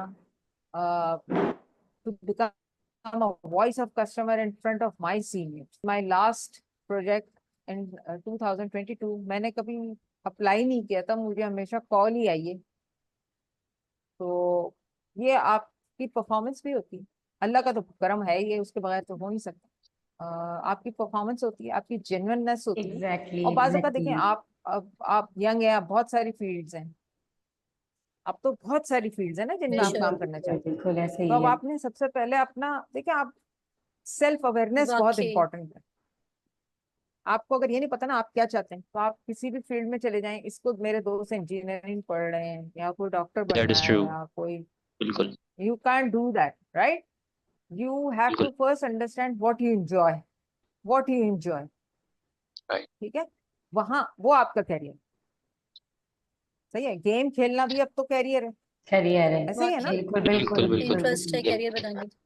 Speaker 2: to become a voice of customer in front of my seniors. My last project in 2022, मैंने कभी अप्लाई नहीं किया था, मुझे हमेशा कॉल ही आई है। तो ये आपकी परफॉर्मेंस भी होती है, अल्लाह का तो करम है, ये उसके बगैर तो हो नहीं सकता। आपकी परफॉर्मेंस होती है, आपकी जेन्युइननेस होती है।
Speaker 3: एग्जैक्टली
Speaker 2: और बाज़ औक़ात देखें,
Speaker 3: एग्जैक्टली
Speaker 2: आप यंग हैं, आप बहुत सारी फील्ड्स हैं, अब तो बहुत सारी फील्ड्स हैं ना जिनमें आप
Speaker 3: बिल्कुल
Speaker 2: काम
Speaker 1: बेशक।
Speaker 2: करना
Speaker 3: बिल्कुल
Speaker 2: चाहते हैं।
Speaker 3: बिल्कुल ऐसे
Speaker 2: तो
Speaker 3: ही
Speaker 2: अब
Speaker 3: है।
Speaker 2: आपने सबसे पहले अपना देखिए, आप सेल्फ अवेयरनेस बहुत
Speaker 1: वाकई
Speaker 2: इंपॉर्टेंट है। आपको अगर ये नहीं पता ना आप क्या चाहते हैं, तो आप किसी भी फील्ड में चले जाएं। इसको मेरे दोस्त इंजीनियरिंग पढ़ रहे हैं या कोई डॉक्टर बन
Speaker 4: दैट
Speaker 2: रहा
Speaker 4: इज
Speaker 2: है
Speaker 4: ट्रू।
Speaker 2: या कोई,
Speaker 4: बिल्कुल
Speaker 2: you can't do that, right? You have
Speaker 4: बिल्कुल
Speaker 2: to first understand what you enjoy.
Speaker 4: Right
Speaker 2: ठीक है, वहां वो आपका कैरियर। सही है, गेम खेलना भी अब तो कैरियर है,
Speaker 3: करियर है।
Speaker 2: ऐसे ही है ना?
Speaker 1: वाकई
Speaker 3: बिल्कुल
Speaker 4: बिल्कुल
Speaker 3: बिल्कुल
Speaker 4: बिल्कुल
Speaker 1: इंटरेस्ट है
Speaker 3: बिल्कुल
Speaker 4: ये
Speaker 1: कैरियर बनाने की।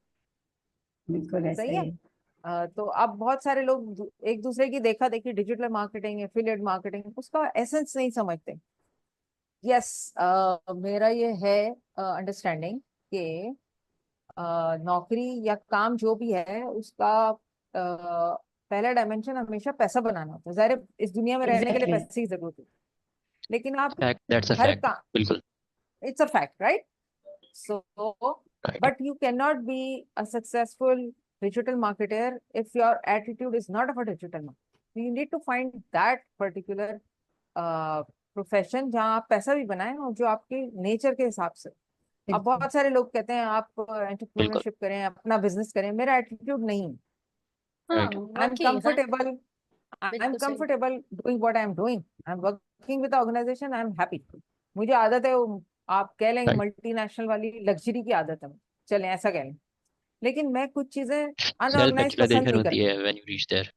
Speaker 3: बिल्कुल ऐसा
Speaker 2: सही
Speaker 3: ही
Speaker 2: है।
Speaker 3: है।
Speaker 2: तो अब बहुत सारे लोग एक दूसरे की देखा देखी, डिजिटल मार्केटिंग, एफिलिएट मार्केटिंग, उसका एसेंस नहीं समझते। यस, मेरा ये है अंडरस्टैंडिंग कि नौकरी या काम जो भी है उसका पहला डायमेंशन हमेशा पैसा बनाना होता है। ज़ाहिर है, इस दुनिया में रहने के लिए
Speaker 3: एग्जैक्टली
Speaker 2: पैसे की जरूरत है, लेकिन आप
Speaker 4: fact that's a
Speaker 2: her
Speaker 4: fact
Speaker 2: काम,
Speaker 4: बिल्कुल
Speaker 2: it's a fact, right? So,
Speaker 4: right
Speaker 2: but you cannot be a successful digital marketer if your attitude is not of a digital marketer. You need to find that particular profession जहाँ आप पैसा भी बनाएं और जो आपके नेचर के हिसाब से। अब
Speaker 3: बिल्कुल
Speaker 2: बहुत सारे लोग कहते हैं आप
Speaker 4: बिल्कुल
Speaker 2: एंटरप्रेन्योरशिप करें, अपना बिजनेस करें। मेरा एटीट्यूड नहीं है।
Speaker 1: हाँ
Speaker 4: राइट
Speaker 2: आई एम
Speaker 1: वाकई हाँ
Speaker 2: कंफर्टेबल, आई एम
Speaker 1: बिल्कुल सही।
Speaker 2: Comfortable doing what I am doing, I am working with organisation, I am happy. मुझे आदत है आप कह लें
Speaker 4: राइट
Speaker 2: मल्टीनेशनल वाली लग्जरी की आदत है, चलें ऐसा कह लें। लेकिन मैं कुछ चीजें
Speaker 4: सेल्फ
Speaker 2: अनऑर्गेनाइज पसंद
Speaker 4: एक्चुअलाइजेशन
Speaker 2: नहीं
Speaker 4: होती
Speaker 2: करता।
Speaker 4: है व्हेन यू रीच देयर।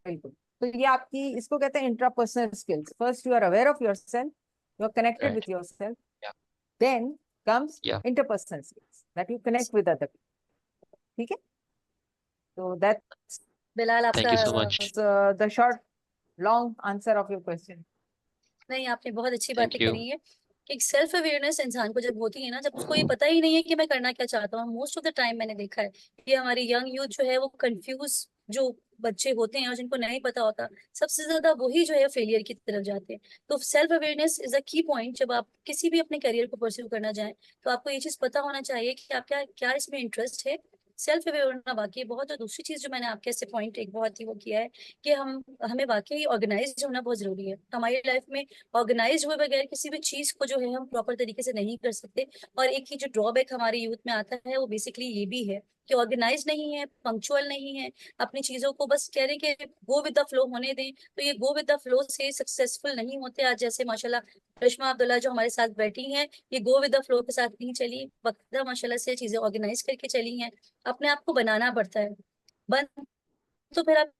Speaker 2: बिल्कुल, तो ये आपकी, इसको कहते हैं intrapersonal skills. First you are aware of yourself, you are connected
Speaker 4: right
Speaker 2: with yourself,
Speaker 4: या
Speaker 2: देन कम्स
Speaker 4: या
Speaker 2: interpersonal skills that you connect with other. ठीक है, तो दैट्स
Speaker 1: बिलाल
Speaker 4: थैंक
Speaker 1: आपका
Speaker 4: you so much
Speaker 2: the short long answer of your question.
Speaker 1: नहीं, आपने बहुत अच्छी बातें
Speaker 4: थैंक यू
Speaker 1: करी है कि एक सेल्फ अवेयरनेस इंसान को जब होती है ना, जब उसको ये पता ही नहीं है कि मैं करना क्या चाहता हूँ। मोस्ट ऑफ द टाइम मैंने देखा है कि हमारी यंग यूथ जो है वो कंफ्यूज जो बच्चे होते हैं और जिनको नहीं पता होता, सबसे ज्यादा वही जो है फेलियर की तरफ जाते हैं। तो सेल्फ अवेयरनेस इज अ की पॉइंट। जब आप किसी भी अपने करियर को परस्यू करना चाहें तो आपको ये चीज पता होना चाहिए कि आप क्या क्या इसमें इंटरेस्ट है। सेल्फ अवेयर होना वाकई बहुत। और दूसरी चीज जो मैंने आपके से पॉइंट एक बहुत ही वो किया है कि हमें वाकई ऑर्गेनाइज होना बहुत जरूरी है हमारी लाइफ में। ऑर्गेनाइज हुए बगैर किसी भी चीज को जो है हम प्रॉपर तरीके से नहीं कर सकते। और एक ही जो ड्रॉबैक हमारे यूथ में आता है वो बेसिकली ये भी है कि ऑर्गेनाइज नहीं है, पंक्चुअल नहीं है, अपनी चीजों को बस कह रहे हैं कि गो विद द फ्लो होने दें। तो ये गो विद द फ्लो से सक्सेसफुल नहीं होते। आज जैसे माशाल्लाह करिश्मा अब्दुल्ला जो हमारे साथ बैठी हैं, ये गो विद द फ्लो के साथ नहीं चली, वक्त माशाल्लाह से चीजें ऑर्गेनाइज करके चली हैं। अपने आप को बनाना पड़ता है, बन तो फिर आप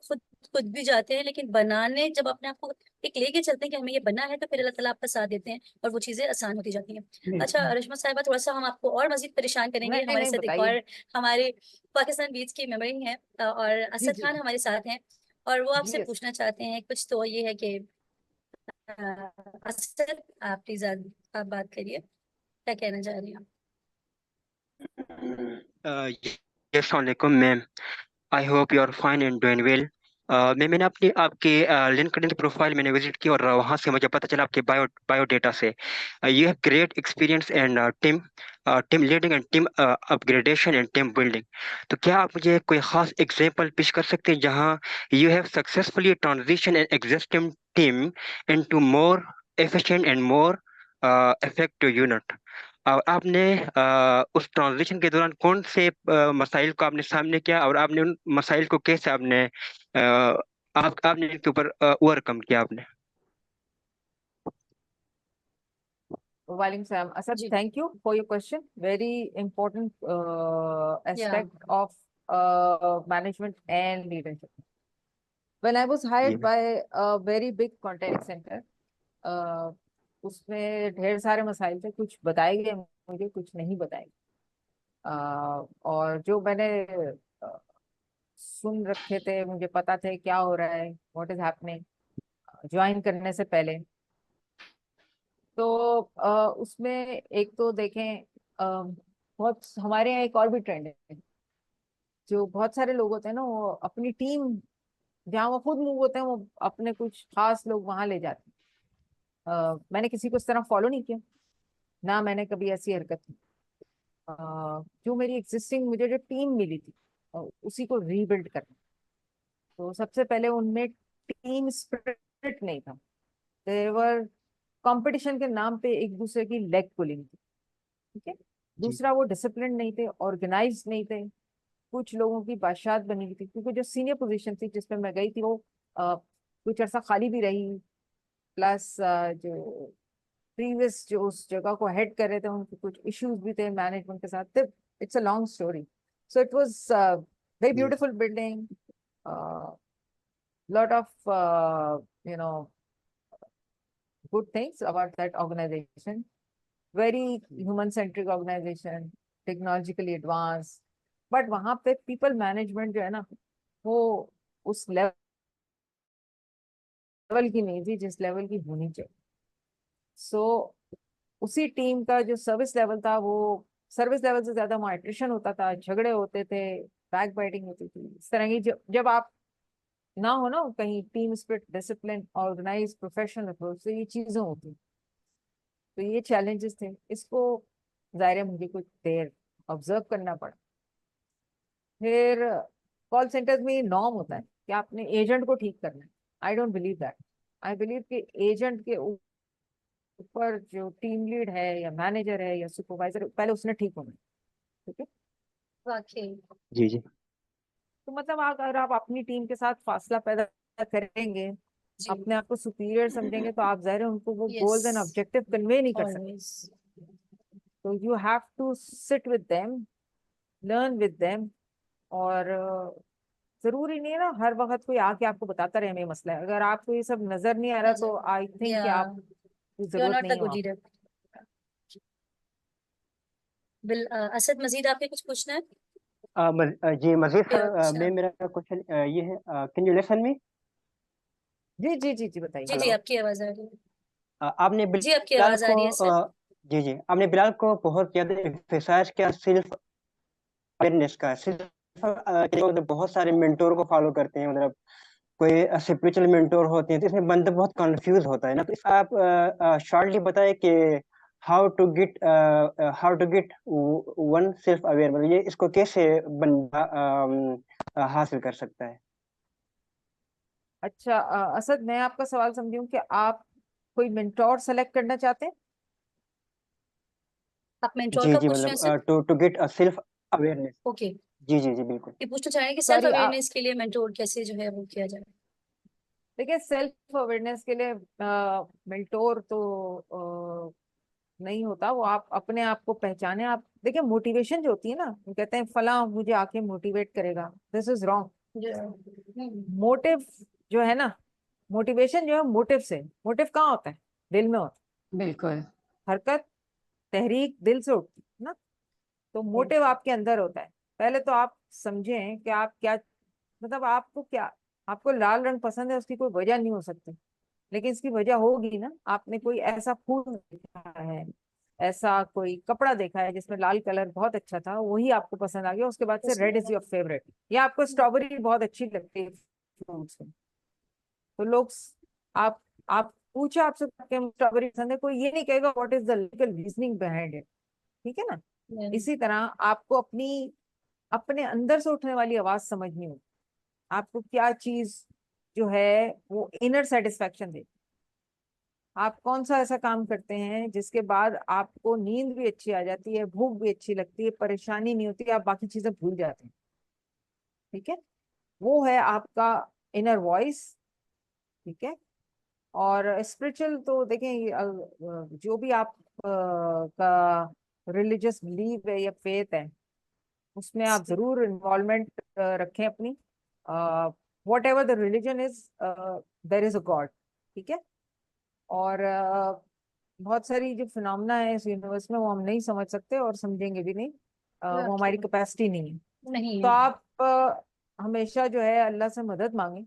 Speaker 1: खुद खुद भी जाते हैं, लेकिन बनाने जब अपने आप को एक लेके चलते हैं कि हमें ये बनना है, तो फिर अल्लाह ताला आपका साथ देते हैं और वो चीजें आसान होती जाती हैं। अच्छा रश्मा साहिबा, थोड़ा सा हम आपको और मजीद परेशान करेंगे।
Speaker 2: नहीं
Speaker 1: हमारे
Speaker 2: नहीं,
Speaker 1: साथ एक
Speaker 2: बताइए।
Speaker 1: और हमारे पाकिस्तान बीच की मेमोरी है, और
Speaker 2: जी
Speaker 1: असद
Speaker 2: जी
Speaker 1: खान हमारे साथ हैं, और वो
Speaker 2: जी
Speaker 1: आपसे पूछना चाहते हैं कुछ। तो ये है कि असद, आप प्लीज आप बात करिए, क्या कहना चाह रही हैं?
Speaker 5: यस वालेकुम ma'am, I hope you are fine and doing well. मैंने अपनी आपके लिंक्डइन की प्रोफाइल मैंने विजिट की और वहाँ से मुझे पता चला आपके बायोडेटा से you have great experience and team leading and team upgradation and team building. तो क्या आप मुझे कोई खास एग्जांपल पेश कर सकते हैं जहाँ you have successfully transition an existing team into more efficient and more effective unit? और आपने उस ट्रांजिशन के दौरान कौन से मसाइल को आपने सामने किया और आपने उन मसाइल को कैसे आपने इनके ऊपर ओवरकम किया आपने?
Speaker 2: वालेकुम सलाम असद,
Speaker 1: जी।
Speaker 2: Thank you for your question. Very important
Speaker 1: या
Speaker 2: aspect of management and leadership. When I was
Speaker 5: जी
Speaker 2: hired
Speaker 5: ma'am.
Speaker 2: by a very big contact center, उसमें ढेर सारे मसाइल थे, कुछ बताए गए मुझे, कुछ नहीं बताए। और जो मैंने अ, सुन रखे थे, मुझे पता थे क्या हो रहा है, व्हाट इज हैपनिंग, ज्वाइन करने से पहले। तो उसमें एक तो देखें, बहुत हमारे यहाँ एक और भी ट्रेंड है। जो बहुत सारे लोग होते हैं ना, वो अपनी टीम जहाँ वो खुद मूव होते हैं, वो अपने कुछ खास लोग वहां ले जाते हैं। मैंने किसी को इस तरह फॉलो नहीं किया, ना मैंने कभी ऐसी हरकत की। अ, जो मेरी एग्जिस्टिंग मुझे जो टीम मिली थी, उसी को रीबिल्ड करना। तो सबसे पहले उनमें टीम स्पिरिट नहीं था। देवर कंपटीशन के नाम पे एक दूसरे की लेग पुलिंग थी। ठीक है।
Speaker 5: जी
Speaker 2: दूसरा, वो डिसिप्लिन नहीं थे, ऑर्गेनाइज नहीं थे। कुछ लोगों की बादशाहत बनी हुई थी, क्योंकि जो सीनियर पोजीशन थी जिसमें मैं गई थी, वो कुछ अर्सा खाली भी रही। प्लस जो प्रीवियस जो उस जगह को हेड कर रहे थे, उनके कुछ इश्यूज भी थे मैनेजमेंट के साथ। It's a long story. So it was very
Speaker 5: जी
Speaker 2: beautiful building, lot of good things about that organization. Very human centric organization, technologically advanced. But वहां पे पीपल मैनेजमेंट जो है ना, वो उस लेवल की नहीं थी जिस लेवल की होनी चाहिए। सो उसी टीम का जो सर्विस लेवल था, वो सर्विस लेवल से ज्यादा वहाँ एट्रिशन होता था, झगड़े होते थे, बैक बाइटिंग होती थी। इस तरह की जब आप ना हो ना कहीं, team spirit, discipline, organise, professional approach, तो ये चीजें होती। तो ये चैलेंजेस थे। इसको जाहिर है मुझे कुछ देर ऑब्जर्व करना पड़ा। फिर कॉल सेंटर्स में ये नॉर्म होता है कि आपने एजेंट को ठीक करना है। I don't believe that. I believe कि एजेंट के ऊपर जो टीम लीड है या मैनेजर है या सुपरवाइजर, पहले उसने ठीक होना है। ठीक है।
Speaker 1: वाकई।
Speaker 5: जी जी
Speaker 2: तो मतलब अगर आप अपनी टीम के साथ फासला पैदा करेंगे,
Speaker 1: जी।
Speaker 2: अपने आप को सुपीरियर समझेंगे, तो आप जाहिर है उनको वो
Speaker 1: yes,
Speaker 2: goals and objective convey नहीं कर सकते।
Speaker 1: ऑलवेज।
Speaker 2: तो you have to sit with them, learn with them. और जरूरी नहीं है ना हर वक्त कोई आके आपको बताता रहे हमें मसला है। अगर आपको ये सब नजर नहीं आ रहा, तो आई थिंक
Speaker 1: या
Speaker 2: कि आपकी
Speaker 1: यू आर
Speaker 2: जरूरत
Speaker 1: नॉट द
Speaker 2: नहीं है
Speaker 1: गुड
Speaker 2: वहाँ।
Speaker 1: लीडर। असद, मजीद आपने कुछ पूछना है?
Speaker 5: जी मजीद सर,
Speaker 1: अच्छा।
Speaker 5: मैं मेरा क्वेश्चन ये है, कैन यू लिसन मी?
Speaker 2: जी जी जी जी, बताइए।
Speaker 1: जी जी,
Speaker 5: हेलो।
Speaker 1: आपकी आवाज आ रही है।
Speaker 5: आपने
Speaker 1: जी, आपकी
Speaker 5: बिलाल
Speaker 1: आवाज आ
Speaker 5: को
Speaker 1: रही है सर।
Speaker 5: जी जी, आपने बिलाल को बहुत ज्यादा एम्फेसाइज किया सिर्फ अवेयरनेस का। सिर्फ मतलब बहुत सारे मेंटोर को फॉलो करते हैं, मतलब कोई स्पिरिचुअल मेंटोर होते हैं, तो इसमें बंदा बहुत कंफ्यूज होता है ना। तो आप शॉर्टली बताएं कि how to get oneself aware, मतलब ये इसको कैसे बंदा हासिल कर सकता है?
Speaker 2: अच्छा, असद, मैं आपका सवाल समझी हूँ कि आप कोई मेंटोर सेलेक्ट करना चाहते हैं।
Speaker 1: आप मेंटोर
Speaker 5: जी
Speaker 1: का
Speaker 5: जी,
Speaker 1: पूछ रहे हैं सर?
Speaker 5: मतलब to get a self awareness.
Speaker 1: Okay.
Speaker 5: जी जी जी बिल्कुल।
Speaker 1: ये पूछना चाह रहे हैं कि सेल्फ
Speaker 2: सॉरी,
Speaker 1: अवेयरनेस के लिए मेंटोर कैसे जो है वो किया जाए।
Speaker 2: देखिए, सेल्फ अवेयरनेस के लिए मेंटोर तो नहीं होता। वो आप अपने आप को पहचाने। आप देखिए, मोटिवेशन जो होती है ना, वो कहते हैं फला मुझे आके मोटिवेट करेगा, दिस इज रॉन्ग। मोटिव जो है ना, मोटिवेशन जो है मोटिव से, मोटिव कहाँ होता है? दिल में होता
Speaker 3: बिल्कुल
Speaker 2: है। हरकत, तहरीक दिल से उठती है ना, तो मोटिव आपके अंदर होता है। पहले तो आप समझें कि आप क्या, मतलब आपको क्या, आपको लाल रंग पसंद है, उसकी कोई वजह नहीं हो सकती, लेकिन इसकी वजह होगी ना। आपने कोई ऐसा फूल देखा है, ऐसा कोई कपड़ा देखा है जिसमें लाल कलर बहुत अच्छा था, वही आपको पसंद आ गया, उसके बाद से रेड इज योर फेवरेट। या आपको स्ट्रॉबेरी बहुत अच्छी लगती है फ्रूट्स में, तो लोग आप पूछे आपसे स्ट्रॉबेरी पसंद है, कोई ये नहीं कहेगा what is the legal reasoning behind it. ठीक है ना? इसी तरह आपको अपनी, अपने अंदर से उठने वाली आवाज समझनी होगी, आपको क्या चीज जो है वो इनर सेटिस्फेक्शन दे। आप कौन सा ऐसा काम करते हैं जिसके बाद आपको नींद भी अच्छी आ जाती है, भूख भी अच्छी लगती है, परेशानी नहीं होती, आप बाकी चीजें भूल जाते हैं। ठीक है, वो है आपका इनर वॉइस। ठीक है, और स्पिरिचुअल तो देखें, जो भी आप का रिलीजियस बिलीव है या फेथ है, उसमें आप जरूर इन्वॉल्वमेंट रखें अपनी। Whatever the religion is, there is a god. ठीक है, और बहुत सारी जो फिनोमेना है इस यूनिवर्स में, वो हम नहीं समझ सकते और समझेंगे भी नहीं, वो हमारी कैपेसिटी नहीं है।
Speaker 1: नहीं
Speaker 2: तो
Speaker 1: है।
Speaker 2: आप हमेशा जो है अल्लाह से मदद मांगे,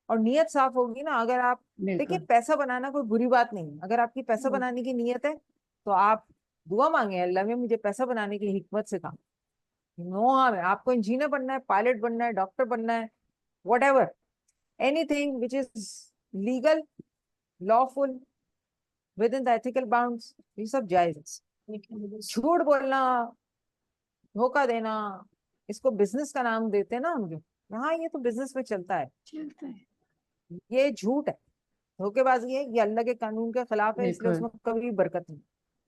Speaker 2: और नीयत साफ होगी ना। अगर आप, देखिए
Speaker 3: बिल्कुल
Speaker 2: पैसा बनाना कोई बुरी बात नहीं है, अगर आपकी पैसा बनाने की नीयत है तो आप दुआ मांगे, अल्लाह में मुझे पैसा बनाने की हिकमत सिखा। नो हार्म है, आपको इंजीनियर बनना है, पायलट बनना है, डॉक्टर बनना है, what ever, anything which is legal, lawful, with in the ethical bounds, ये सब जायज है। झूठ बोलना, धोखा देना, इसको बिजनेस का नाम देते हैं ना हम जो, हाँ ये तो बिजनेस में चलता है,
Speaker 3: चलता है।
Speaker 2: ये झूठ है, धोखेबाजी है, ये अल्लाह के कानून के खिलाफ है, इसलिए
Speaker 3: बिल्कुल
Speaker 2: उसमें कभी बरकत नहीं।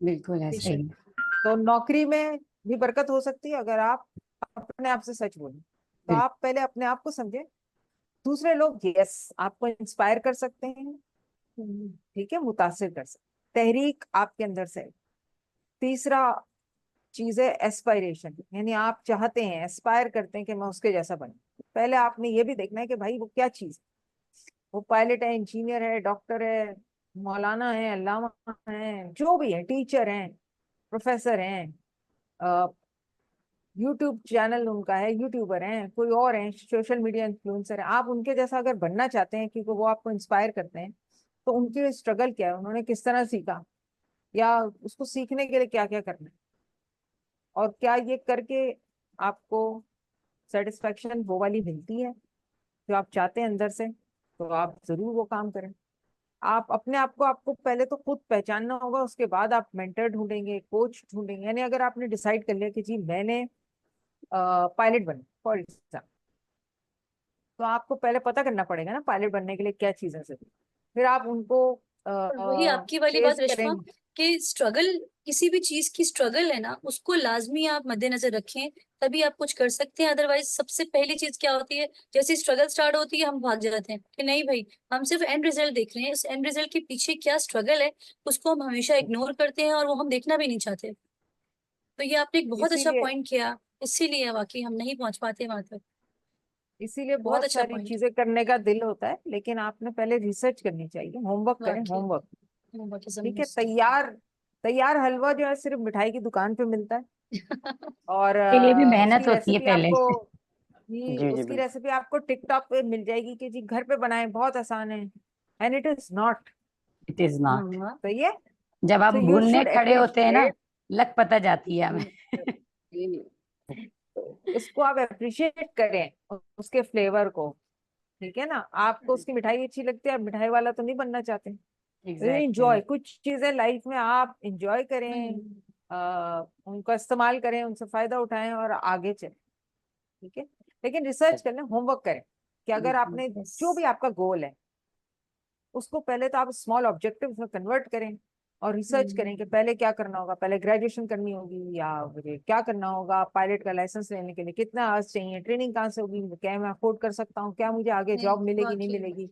Speaker 3: बिल्कुल ऐसा ही है।
Speaker 2: तो नौकरी में भी बरकत हो सकती है अगर आप अपने आप से सच बोलें। तो
Speaker 3: बिल्कुल
Speaker 2: आप पहले अपने आप को समझे, दूसरे लोग यस आपको इंस्पायर कर सकते हैं, ठीक है, मुतासिर कर सकते, तहरीक आपके अंदर से है। तीसरा चीज है एस्पायरेशन, यानी आप चाहते हैं, एस्पायर करते हैं कि मैं उसके जैसा बनूं। पहले आपने ये भी देखना है कि भाई वो क्या चीज, वो पायलट है, इंजीनियर है, डॉक्टर है, मौलाना है, अल्लामा है, जो भी है, टीचर हैं, प्रोफेसर हैं, यूट्यूब चैनल उनका है, यूट्यूबर हैं, कोई और हैं, सोशल मीडिया इन्फ्लुएंसर है, आप उनके जैसा अगर बनना चाहते हैं क्योंकि वो आपको इंस्पायर करते हैं, तो उनकी स्ट्रगल क्या है, उन्होंने किस तरह सीखा, या उसको सीखने के लिए क्या क्या करना है, और क्या ये करके आपको सेटिस्फेक्शन वो वाली मिलती है जो आप चाहते हैं अंदर से, तो आप जरूर वो काम करें। आप अपने आप को, आपको पहले तो खुद पहचानना होगा, उसके बाद आप मेंटर ढूंढेंगे, कोच ढूंढेंगे। यानी अगर आपने डिसाइड कर लिया कि जी मैंने पायलट बनना फॉर एग्जाम्पल, तो आपको पहले पता करना पड़ेगा ना पायलट बनने के लिए क्या चीजें जरूरी, फिर आप उनको
Speaker 1: और वही आपकी वाली बात
Speaker 2: चेज
Speaker 1: रेशमा,
Speaker 2: करेंगे।
Speaker 1: कि स्ट्रगल, किसी भी चीज की स्ट्रगल है ना, उसको लाजमी आप मद्देनजर रखें, तभी आप कुछ कर सकते हैं। अदरवाइज सबसे पहली चीज क्या होती है, जैसे स्ट्रगल स्टार्ट होती है हम भाग जाते हैं कि नहीं भाई, हम सिर्फ एंड रिजल्ट देख रहे हैं, इस एंड रिजल्ट के पीछे क्या स्ट्रगल है उसको हम हमेशा इग्नोर करते हैं, और वो हम देखना भी नहीं चाहते। तो ये आपने एक बहुत अच्छा
Speaker 2: इसीलिए
Speaker 1: पॉइंट किया, इसीलिए वाकई हम नहीं पहुंच पाते वहां तक।
Speaker 2: इसीलिए
Speaker 1: बहुत
Speaker 2: बहुत
Speaker 1: अच्छा
Speaker 2: सारी
Speaker 1: पॉइंट।
Speaker 2: चीजें करने का दिल होता है, लेकिन आपने पहले रिसर्च करनी चाहिए, होमवर्क करें,
Speaker 1: वाकई
Speaker 2: होमवर्क।
Speaker 1: बाकी
Speaker 2: ठीक है,
Speaker 1: सब
Speaker 2: तैयार तैयार हलवा जो है सिर्फ मिठाई की दुकान पे मिलता है, और
Speaker 3: के लिए भी
Speaker 2: उसकी
Speaker 3: मेहनत होती है
Speaker 2: रेसिपी
Speaker 3: पहले।
Speaker 2: आपको, जी
Speaker 5: जी जी
Speaker 2: उसकी
Speaker 5: बिल्कुल।
Speaker 2: रेसिपी आपको टिकटॉक पे मिल जाएगी कि जी घर पे बनाएं, बहुत आसान है, and it is not.
Speaker 3: It is not.
Speaker 1: हाँ।
Speaker 2: सही है,
Speaker 3: जब
Speaker 2: सो
Speaker 3: हम
Speaker 2: यू
Speaker 3: भूनने
Speaker 2: शुड
Speaker 3: खड़े होते हैं ना,
Speaker 2: अप्रिशिएट।
Speaker 3: लग पता जाती है हमें।
Speaker 2: इसको आप अप्रिशिएट करें, उसके फ्लेवर को। ठीक है ना, आपको उसकी मिठाई अच्छी लगती है, आप मिठाई वाला तो नहीं बनना चाहते।
Speaker 3: एग्जैक्टली।
Speaker 2: इंजॉय, कुछ चीजें लाइफ में आप इंजॉय करें, उनका इस्तेमाल करें, उनसे फायदा उठाएं और आगे चलें। ठीक है, लेकिन रिसर्च कर लें, होमवर्क करें कि अगर
Speaker 3: बिल्कुल
Speaker 2: आपने,
Speaker 1: यस।
Speaker 2: जो भी आपका गोल है, उसको पहले तो आप स्मॉल ऑब्जेक्टिव में कन्वर्ट करें, और रिसर्च करें कि पहले क्या करना होगा, पहले ग्रेजुएशन करनी होगी, या मुझे क्या करना होगा, पायलट का लाइसेंस लेने के लिए कितना आवर्स चाहिए, ट्रेनिंग कहाँ से होगी, क्या मैं अफोर्ड कर सकता हूँ, क्या मुझे आगे
Speaker 1: नहीं
Speaker 2: जॉब मिलेगी नहीं
Speaker 1: वाकई।
Speaker 2: मिलेगी,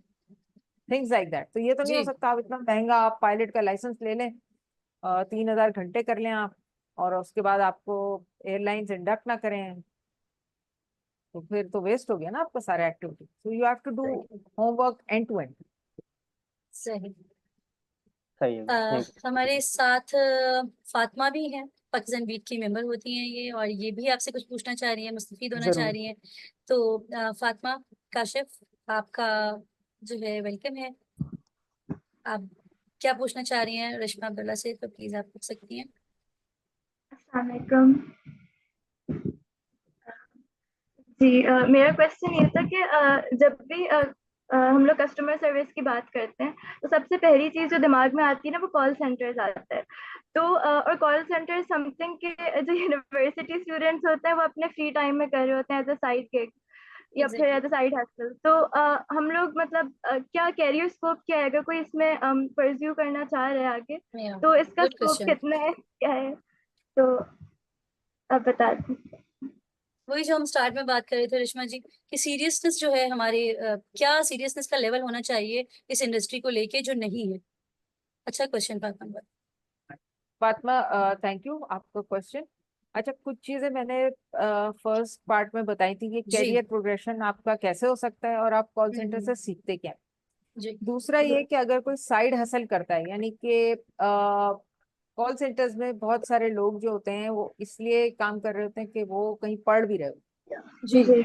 Speaker 2: थिंग्स लाइक दैट। तो ये तो नहीं हो
Speaker 1: जी।
Speaker 2: सकता आप इतना महंगा आप पायलट का लाइसेंस ले लें, 3,000 घंटे कर लें आप, और उसके बाद आपको एयरलाइंस इंडक्ट ना करें, तो फिर तो वेस्ट हो गया ना आपका सारा activity. So you have to do homework end to end.
Speaker 1: सही।
Speaker 5: सही है, थैंक
Speaker 1: हमारे साथ फातिमा भी हैं, पाकिस्तान बीट की मेंबर होती हैं ये, और ये भी आपसे कुछ पूछना चाह रही हैं, मुस्तफीद होना चाह
Speaker 2: जरूर।
Speaker 1: रही हैं। तो फातिमा, काशिफ, आपका जो है वेलकम है। आप क्या पूछना चाह रही हैं रश्मा अब्दुल्ला से, तो प्लीज आप पूछ सकती हैं।
Speaker 6: अस्सलाम वालेकुम जी। मेरा क्वेश्चन ये था कि जब भी हम लोग कस्टमर सर्विस की बात करते हैं तो सबसे पहली चीज़ जो दिमाग में आती है ना वो कॉल सेंटर्स आता है। तो और कॉल सेंटर समथिंग के जो यूनिवर्सिटी स्टूडेंट्स होते हैं वो अपने फ्री टाइम में कर रहे होते हैं एज अ साइड गिग या फिर एज अ साइड हसल। तो हम लोग मतलब क्या कैरियर स्कोप क्या है अगर कोई इसमें परस्यू करना चाह रहे हैं आगे, तो इसका
Speaker 1: गुड
Speaker 6: स्कोप
Speaker 1: क्वेश्चन।
Speaker 6: कितना है, क्या है, तो आप बता दें।
Speaker 1: वही जो हम स्टार्ट में बात कर रहे थे रेशमा जी, कि सीरियसनेस जो है हमारे, क्या सीरियसनेस का लेवल होना चाहिए इस इंडस्ट्री को लेके जो नहीं है। अच्छा question Fatima.
Speaker 2: Fatima, thank you आपका क्वेश्चन। अच्छा, कुछ चीजें मैंने फर्स्ट पार्ट में बताई थी कि
Speaker 1: जी।
Speaker 2: कैरियर प्रोग्रेशन आपका कैसे हो सकता है और आप कॉल सेंटर
Speaker 1: हम्म,
Speaker 2: से सीखते क्या हैं।
Speaker 1: जी।
Speaker 2: दूसरा ये कि अगर कोई साइड हसल करता है, यानी कि कॉल सेंटर्स में बहुत सारे लोग जो होते हैं वो इसलिए काम कर रहे होते हैं कि वो कहीं पढ़ भी रहे हो,
Speaker 1: जी।
Speaker 6: जी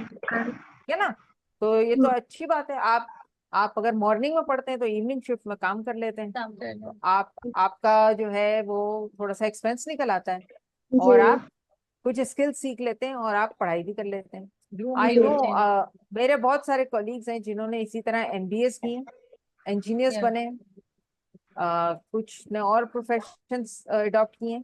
Speaker 2: है ना। तो ये तो अच्छी बात है। आप अगर मॉर्निंग में पढ़ते हैं तो इवनिंग शिफ्ट में काम कर लेते हैं,
Speaker 1: काम कर
Speaker 2: तो
Speaker 1: लो।
Speaker 2: आपका जो है वो थोड़ा सा एक्सपेंस निकल आता है,
Speaker 6: जी
Speaker 2: और आप कुछ स्किल सीख लेते हैं और आप पढ़ाई भी कर लेते हैं। आई
Speaker 1: भी
Speaker 2: नो,
Speaker 1: करते हैं।
Speaker 2: मेरे बहुत सारे कॉलीग्स हैं जिन्होंने इसी तरह एमबीएस किए हैं, इंजीनियर्स
Speaker 1: या
Speaker 2: बने हैं, कुछ ने और प्रोफेशंस अडॉप्ट किए हैं।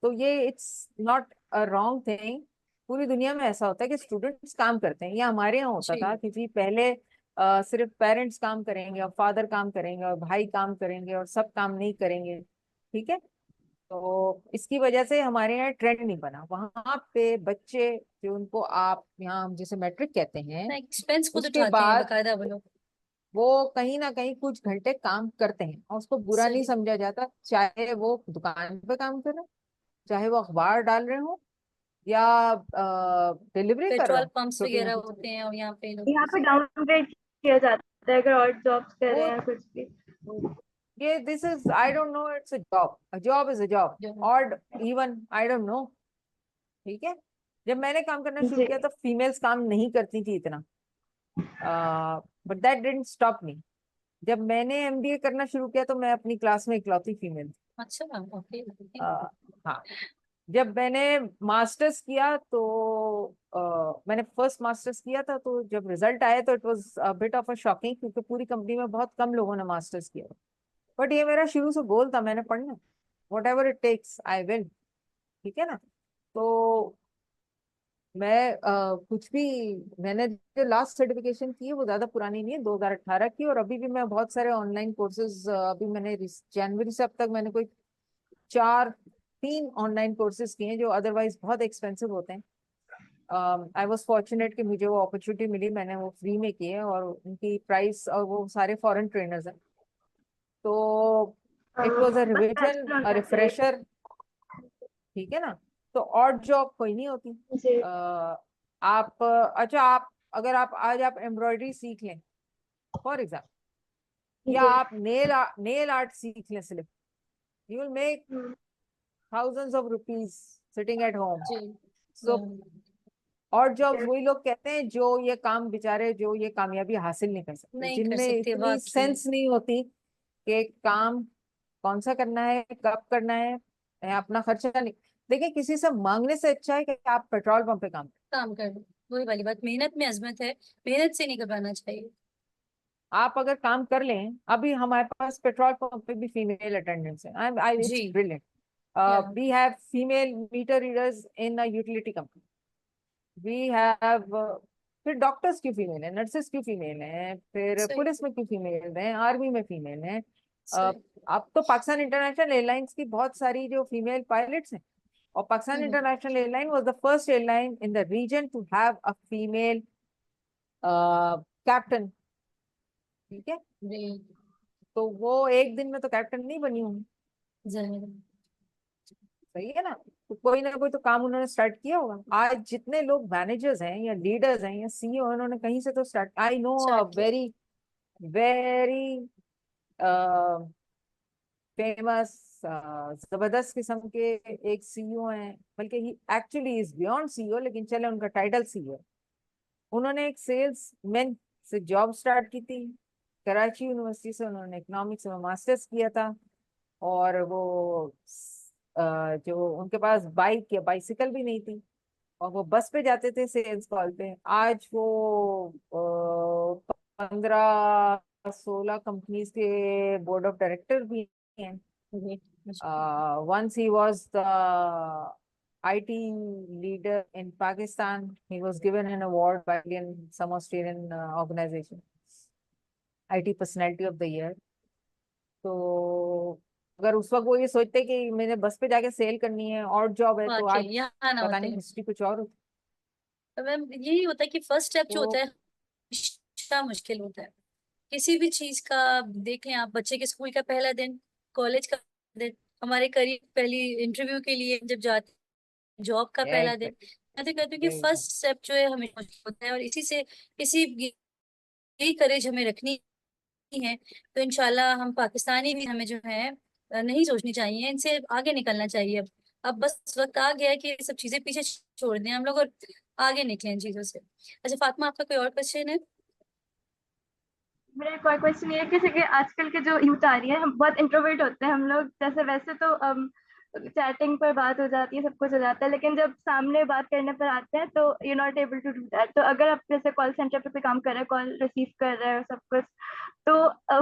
Speaker 2: तो ये it's not a wrong thing. पूरी दुनिया में ऐसा होता है कि स्टूडेंट्स काम करते हैं। ये हमारे यहाँ होता
Speaker 1: जी।
Speaker 2: था कि जी पहले सिर्फ पेरेंट्स काम करेंगे और फादर काम करेंगे और भाई काम करेंगे और सब काम नहीं करेंगे, ठीक है। तो इसकी वजह से हमारे यहाँ ट्रेंड नहीं बना। वहां पे बच्चे जो उनको आप यहाँ हम जिसे मैट्रिक कहते हैं,
Speaker 1: एक्सपेंस खुद
Speaker 2: उसके
Speaker 1: उठाते हैं
Speaker 2: बाद
Speaker 1: बकायदा वो लोग।
Speaker 2: वो कहीं ना कहीं कुछ घंटे काम करते हैं और उसको बुरा नहीं
Speaker 1: सही।
Speaker 2: समझा जाता, चाहे वो दुकान पे काम कर रहे हो, चाहे वो अखबार डाल रहे हो, या डिलीवरी कर रहे
Speaker 1: पेट्रोल
Speaker 2: हो
Speaker 1: पंप्स
Speaker 2: छोटी
Speaker 1: वगैरह
Speaker 2: मोटी।
Speaker 1: होते हैं और यहाँ पे
Speaker 6: यहाँ पे
Speaker 1: लोग।
Speaker 6: डाउनग्रेड किया जाता है अगर और जॉब्स कर रहे
Speaker 2: वो
Speaker 6: हैं कुछ भी।
Speaker 2: ये this is, I don't know, it's a job is a job,
Speaker 1: जो
Speaker 2: और इवन आई डोंट नो, ठीक है। जब मैंने काम करना शुरू
Speaker 6: जी
Speaker 2: किया तो फीमेल्स काम नहीं करती थी इतना, but that didn't stop me. जब मैंने एमबीए करना शुरू किया तो मैं अपनी क्लास में इकलौती फीमेल थी।
Speaker 1: अच्छा। ओके।
Speaker 2: हाँ, जब मैंने मास्टर्स किया तो मैंने फर्स्ट मास्टर्स किया था, तो जब रिजल्ट आया तो it was a bit of a shocking, क्योंकि पूरी कंपनी में बहुत कम लोगों ने मास्टर्स किया। बट ये मेरा शुरू से गोल था, मैंने पढ़ना, whatever it takes I will, ठीक है ना। तो मैं कुछ भी, मैंने जो लास्ट सर्टिफिकेशन की है वो ज्यादा पुरानी नहीं है, 2018 की। और अभी भी मैं बहुत सारे ऑनलाइन कोर्सेज, अभी मैंने जनवरी से अब तक मैंने कोई 3 ऑनलाइन कोर्सेज किए हैं जो अदरवाइज बहुत एक्सपेंसिव होते हैं। आई वॉज फॉर्चुनेट कि मुझे वो अपॉर्चुनिटी मिली, मैंने वो फ्री में किए, और उनकी प्राइस, और वो सारे फॉरेन ट्रेनर्स हैं। तो इट वॉज अ
Speaker 6: बस
Speaker 2: रिविजन,
Speaker 6: पैशन
Speaker 2: अ
Speaker 6: होना चाहिए।
Speaker 2: रिफ्रेशर, ठीक है ना। तो ऑड जॉब कोई नहीं होती।
Speaker 6: जी
Speaker 2: आप अच्छा, आप अगर आप आज आप एम्ब्रॉयडरी सीख लें फॉर एग्जाम्पल, या
Speaker 6: जी
Speaker 2: आप नेल आर्ट सीख लें सिर्फ, you will make thousands of rupees sitting at home.
Speaker 1: जी।
Speaker 2: So और जॉब्स वही लोग कहते हैं जो ये काम, बेचारे जो ये कामयाबी हासिल नहीं कर सकते,
Speaker 1: नहीं कर
Speaker 2: जिनमें
Speaker 1: सकते
Speaker 2: इतनी
Speaker 1: वाकई।
Speaker 2: सेंस नहीं होती कि काम कौन सा करना है, कब करना है, अपना खर्चा नहीं। देखिए, किसी से मांगने से अच्छा है कि आप पेट्रोल पंप पे काम करें।
Speaker 1: काम कर लो, वही वाली बात, मेहनत में अजमत है, मेहनत से नहीं घबराना चाहिए।
Speaker 2: आप अगर काम कर लें, अभी हमारे पास पेट्रोल पंप पे भी फीमेल अटेंडेंट्स हैं, आई आई
Speaker 1: जी।
Speaker 2: It's brilliant.
Speaker 1: Yeah
Speaker 2: we have female meter readers in a utility company, we have, फिर डॉक्टर्स क्यों फीमेल है, नर्सेस क्यों फीमेल हैं, फिर
Speaker 1: सही।
Speaker 2: पुलिस में क्यों फीमेल हैं, आर्मी में फीमेल हैं।
Speaker 1: सही।
Speaker 2: अब तो पाकिस्तान इंटरनेशनल एयरलाइंस की बहुत सारी जो फीमेल पायलट्स हैं, और Pakistan
Speaker 1: hmm,
Speaker 2: international airline was the first airline in the region to have a female captain, ठीक है।
Speaker 1: जी।
Speaker 2: तो वो एक दिन में तो कैप्टन नहीं बनी होंगी,
Speaker 1: जरूर।
Speaker 2: सही है ना। तो कोई ना कोई तो काम उन्होंने स्टार्ट किया होगा। आज जितने लोग मैनेजर्स हैं या लीडर्स हैं या सीईओ, उन्होंने कहीं से तो start. I know a
Speaker 1: Start किया।
Speaker 2: वेरी वेरी फेमस जबरदस्त किस्म के एक सीईओ हैं, बल्कि ही एक्चुअली इज बियॉन्ड सीईओ, लेकिन चले उनका टाइटल सीईओ। उन्होंने एक सेल्स मैन से जॉब स्टार्ट की थी कराची यूनिवर्सिटी से। उन्होंने इकोनॉमिक्स में मास्टर्स किया था, और वो जो उनके पास बाइक या बाइसिकल भी नहीं थी, और वो बस पे जाते थे सेल्स कॉल पे। आज वो 15-16 कंपनीज के बोर्ड ऑफ डायरेक्टर भी हैं। Once he was the IT leader in Pakistan. He was given an award by some Australian organization, IT Personality of the Year. तो अगर उस वक्त वो ये सोचते कि मैंने बस पे जाके सेल करनी है और जॉब है, तो आज
Speaker 1: यहाँ ना
Speaker 2: पता
Speaker 1: होते
Speaker 2: नहीं हिस्ट्री कुछ और होती।
Speaker 1: तो मैम यही होता है कि फर्स्ट स्टेप जो
Speaker 2: तो
Speaker 1: होता है हमेशा मुश्किल होता है किसी भी चीज का। देख लें आप, बच्चे के स्कूल का पहला दिन, कॉलेज का दिन, हमारे करियर पहली इंटरव्यू के लिए जब जाते, जॉब का पहला दिन। मैं तो कहती हूँ कि फर्स्ट स्टेप जो है हमें मुश्किल होता है, और इसी से यही करेज हमें रखनी है। तो इंशाल्लाह हम पाकिस्तानी भी हमें जो है नहीं सोचनी चाहिए, इनसे आगे निकलना चाहिए। अब बस वक्त आ गया है कि ये सब चीजें पीछे छोड़ दें हम लोग और आगे निकलें इन चीजों से। अच्छा फातिमा, आपका कोई और क्वेश्चन है?
Speaker 6: मेरा एक और क्वेश्चन ये है कि जैसे कि आजकल के जो यूथ आ रही है, हम बहुत इंट्रोवर्ट होते हैं हम लोग। जैसे वैसे तो चैटिंग पर बात हो जाती है, सब कुछ हो जाता है, लेकिन जब सामने बात करने पर आते हैं तो you not able to do that. तो अगर आप जैसे कॉल सेंटर पे कोई काम कर रहे हैं, कॉल रिसीव कर रहे हैं सब कुछ, तो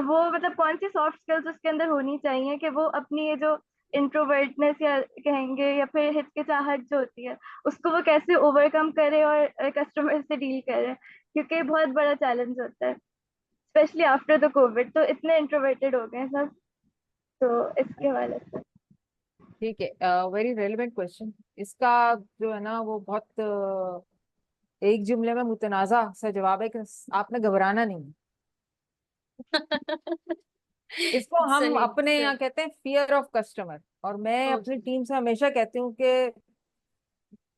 Speaker 6: वो मतलब कौन सी सॉफ्ट स्किल्स उसके अंदर होनी चाहिए कि वो अपनी ये जो इंट्रोवर्टनेस या कहेंगे या फिर हिचकिचाहट जो होती है, उसको वो कैसे ओवरकम करे और कस्टमर से डील करे, क्योंकि बहुत बड़ा चैलेंज होता है स्पेशली आफ्टर द कोविड। तो इतने इंट्रोवर्टेड हो गए हैं सब, तो इसके हवाले से।
Speaker 2: ठीक है, वेरी रेलिवेंट क्वेश्चन। इसका जो है ना वो बहुत एक जुमले में मुतनाज़ा सा जवाब है कि आपने घबराना नहीं। इसको हम
Speaker 1: सही
Speaker 2: अपने
Speaker 1: सही।
Speaker 2: यहाँ कहते हैं फियर ऑफ कस्टमर। और मैं अपनी
Speaker 1: ओके।
Speaker 2: टीम से हमेशा कहती हूँ कि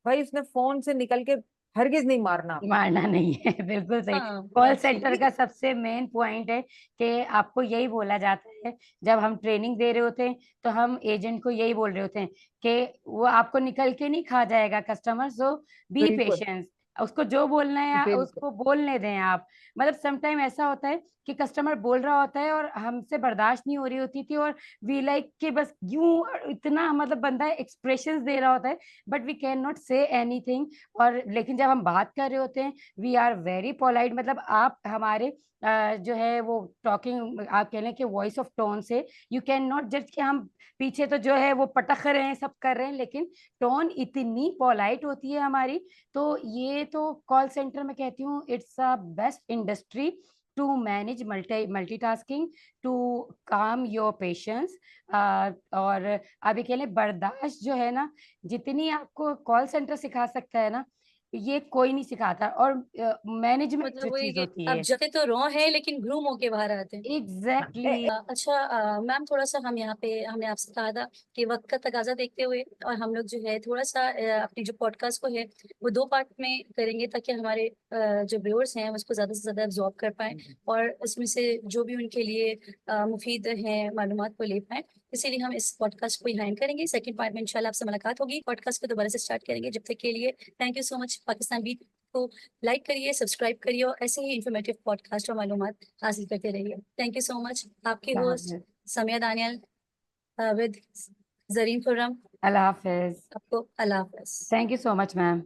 Speaker 2: भाई उसने फोन से निकल के हरगिज नहीं मारना आपको।
Speaker 3: मारना नहीं है। बिल्कुल सही।
Speaker 1: हाँ
Speaker 3: कॉल
Speaker 1: बात
Speaker 3: सेंटर
Speaker 1: सही।
Speaker 3: का सबसे मेन पॉइंट है कि आपको यही बोला जाता है, जब हम ट्रेनिंग दे रहे होते हैं तो हम एजेंट को यही बोल रहे होते हैं कि वो आपको निकल के नहीं खा जाएगा कस्टमर, सो बी
Speaker 2: बिल्कुल
Speaker 3: पेशेंस। उसको जो बोलना है
Speaker 2: बिल्कुल।
Speaker 3: उसको बोलने दें आप। मतलब समटाइम ऐसा होता है कि कस्टमर बोल रहा होता है और हमसे बर्दाश्त नहीं हो रही होती थी, और वी लाइक कि बस यूं इतना मतलब बंदा एक्सप्रेशंस दे रहा होता है, but we can not say anything. और लेकिन जब हम बात कर रहे होते हैं वी आर वेरी पोलाइट। मतलब आप हमारे जो है वो टॉकिंग, आप कह लें कि वॉइस ऑफ टोन से यू कैन नॉट जज कि हम पीछे तो जो है वो पटक रहे हैं, सब कर रहे हैं, लेकिन टोन इतनी पोलाइट होती है हमारी। तो ये तो कॉल सेंटर में कहती हूँ it's a best industry to manage multitasking, to calm your patience. और अभी कह लें बर्दाश्त जो है ना, जितनी आपको कॉल सेंटर सिखा सकता है ना, ये कोई नहीं सिखाता। और मैनेजमेंट जो
Speaker 1: मतलब वही
Speaker 3: चीज
Speaker 1: कि
Speaker 3: होती
Speaker 1: अब
Speaker 3: है,
Speaker 1: जाते तो रॉ है लेकिन ग्रूम होके बाहर आते हैं।
Speaker 3: एग्जैक्टली।
Speaker 1: अच्छा मैम, थोड़ा सा हम यहाँ पे, हमने आपसे कहा था कि वक्त का तकाजा देखते हुए और हम लोग जो है थोड़ा सा अपनी जो पॉडकास्ट को है वो 2 पार्ट में करेंगे, ताकि हमारे जो व्यूअर्स हैं उसको ज्यादा से ज्यादा एब्जॉर्ब कर पाए और इसमें से जो भी उनके लिए मुफीद है मालूमात को ले पाए। इसीलिए हम इस पॉडकास्ट को यहाँ एंड करेंगे। सेकंड पार्ट में इंशाल्लाह आपसे मुलाकात होगी, पॉडकास्ट को दोबारा से स्टार्ट करेंगे। जब तक के लिए thank you so much. Pakistan beat को लाइक करिए, सब्सक्राइब करिए और ऐसे ही इंफॉर्मेटिव पॉडकास्ट और मालूमात हासिल करते रहिए। Thank you so much. आपके होस्ट समिया दानियल विद जरीन खुर्रम।
Speaker 3: अल्लाह हाफिज।
Speaker 1: आपको अल्लाह हाफ़िज़।
Speaker 3: Thank you so much ma'am.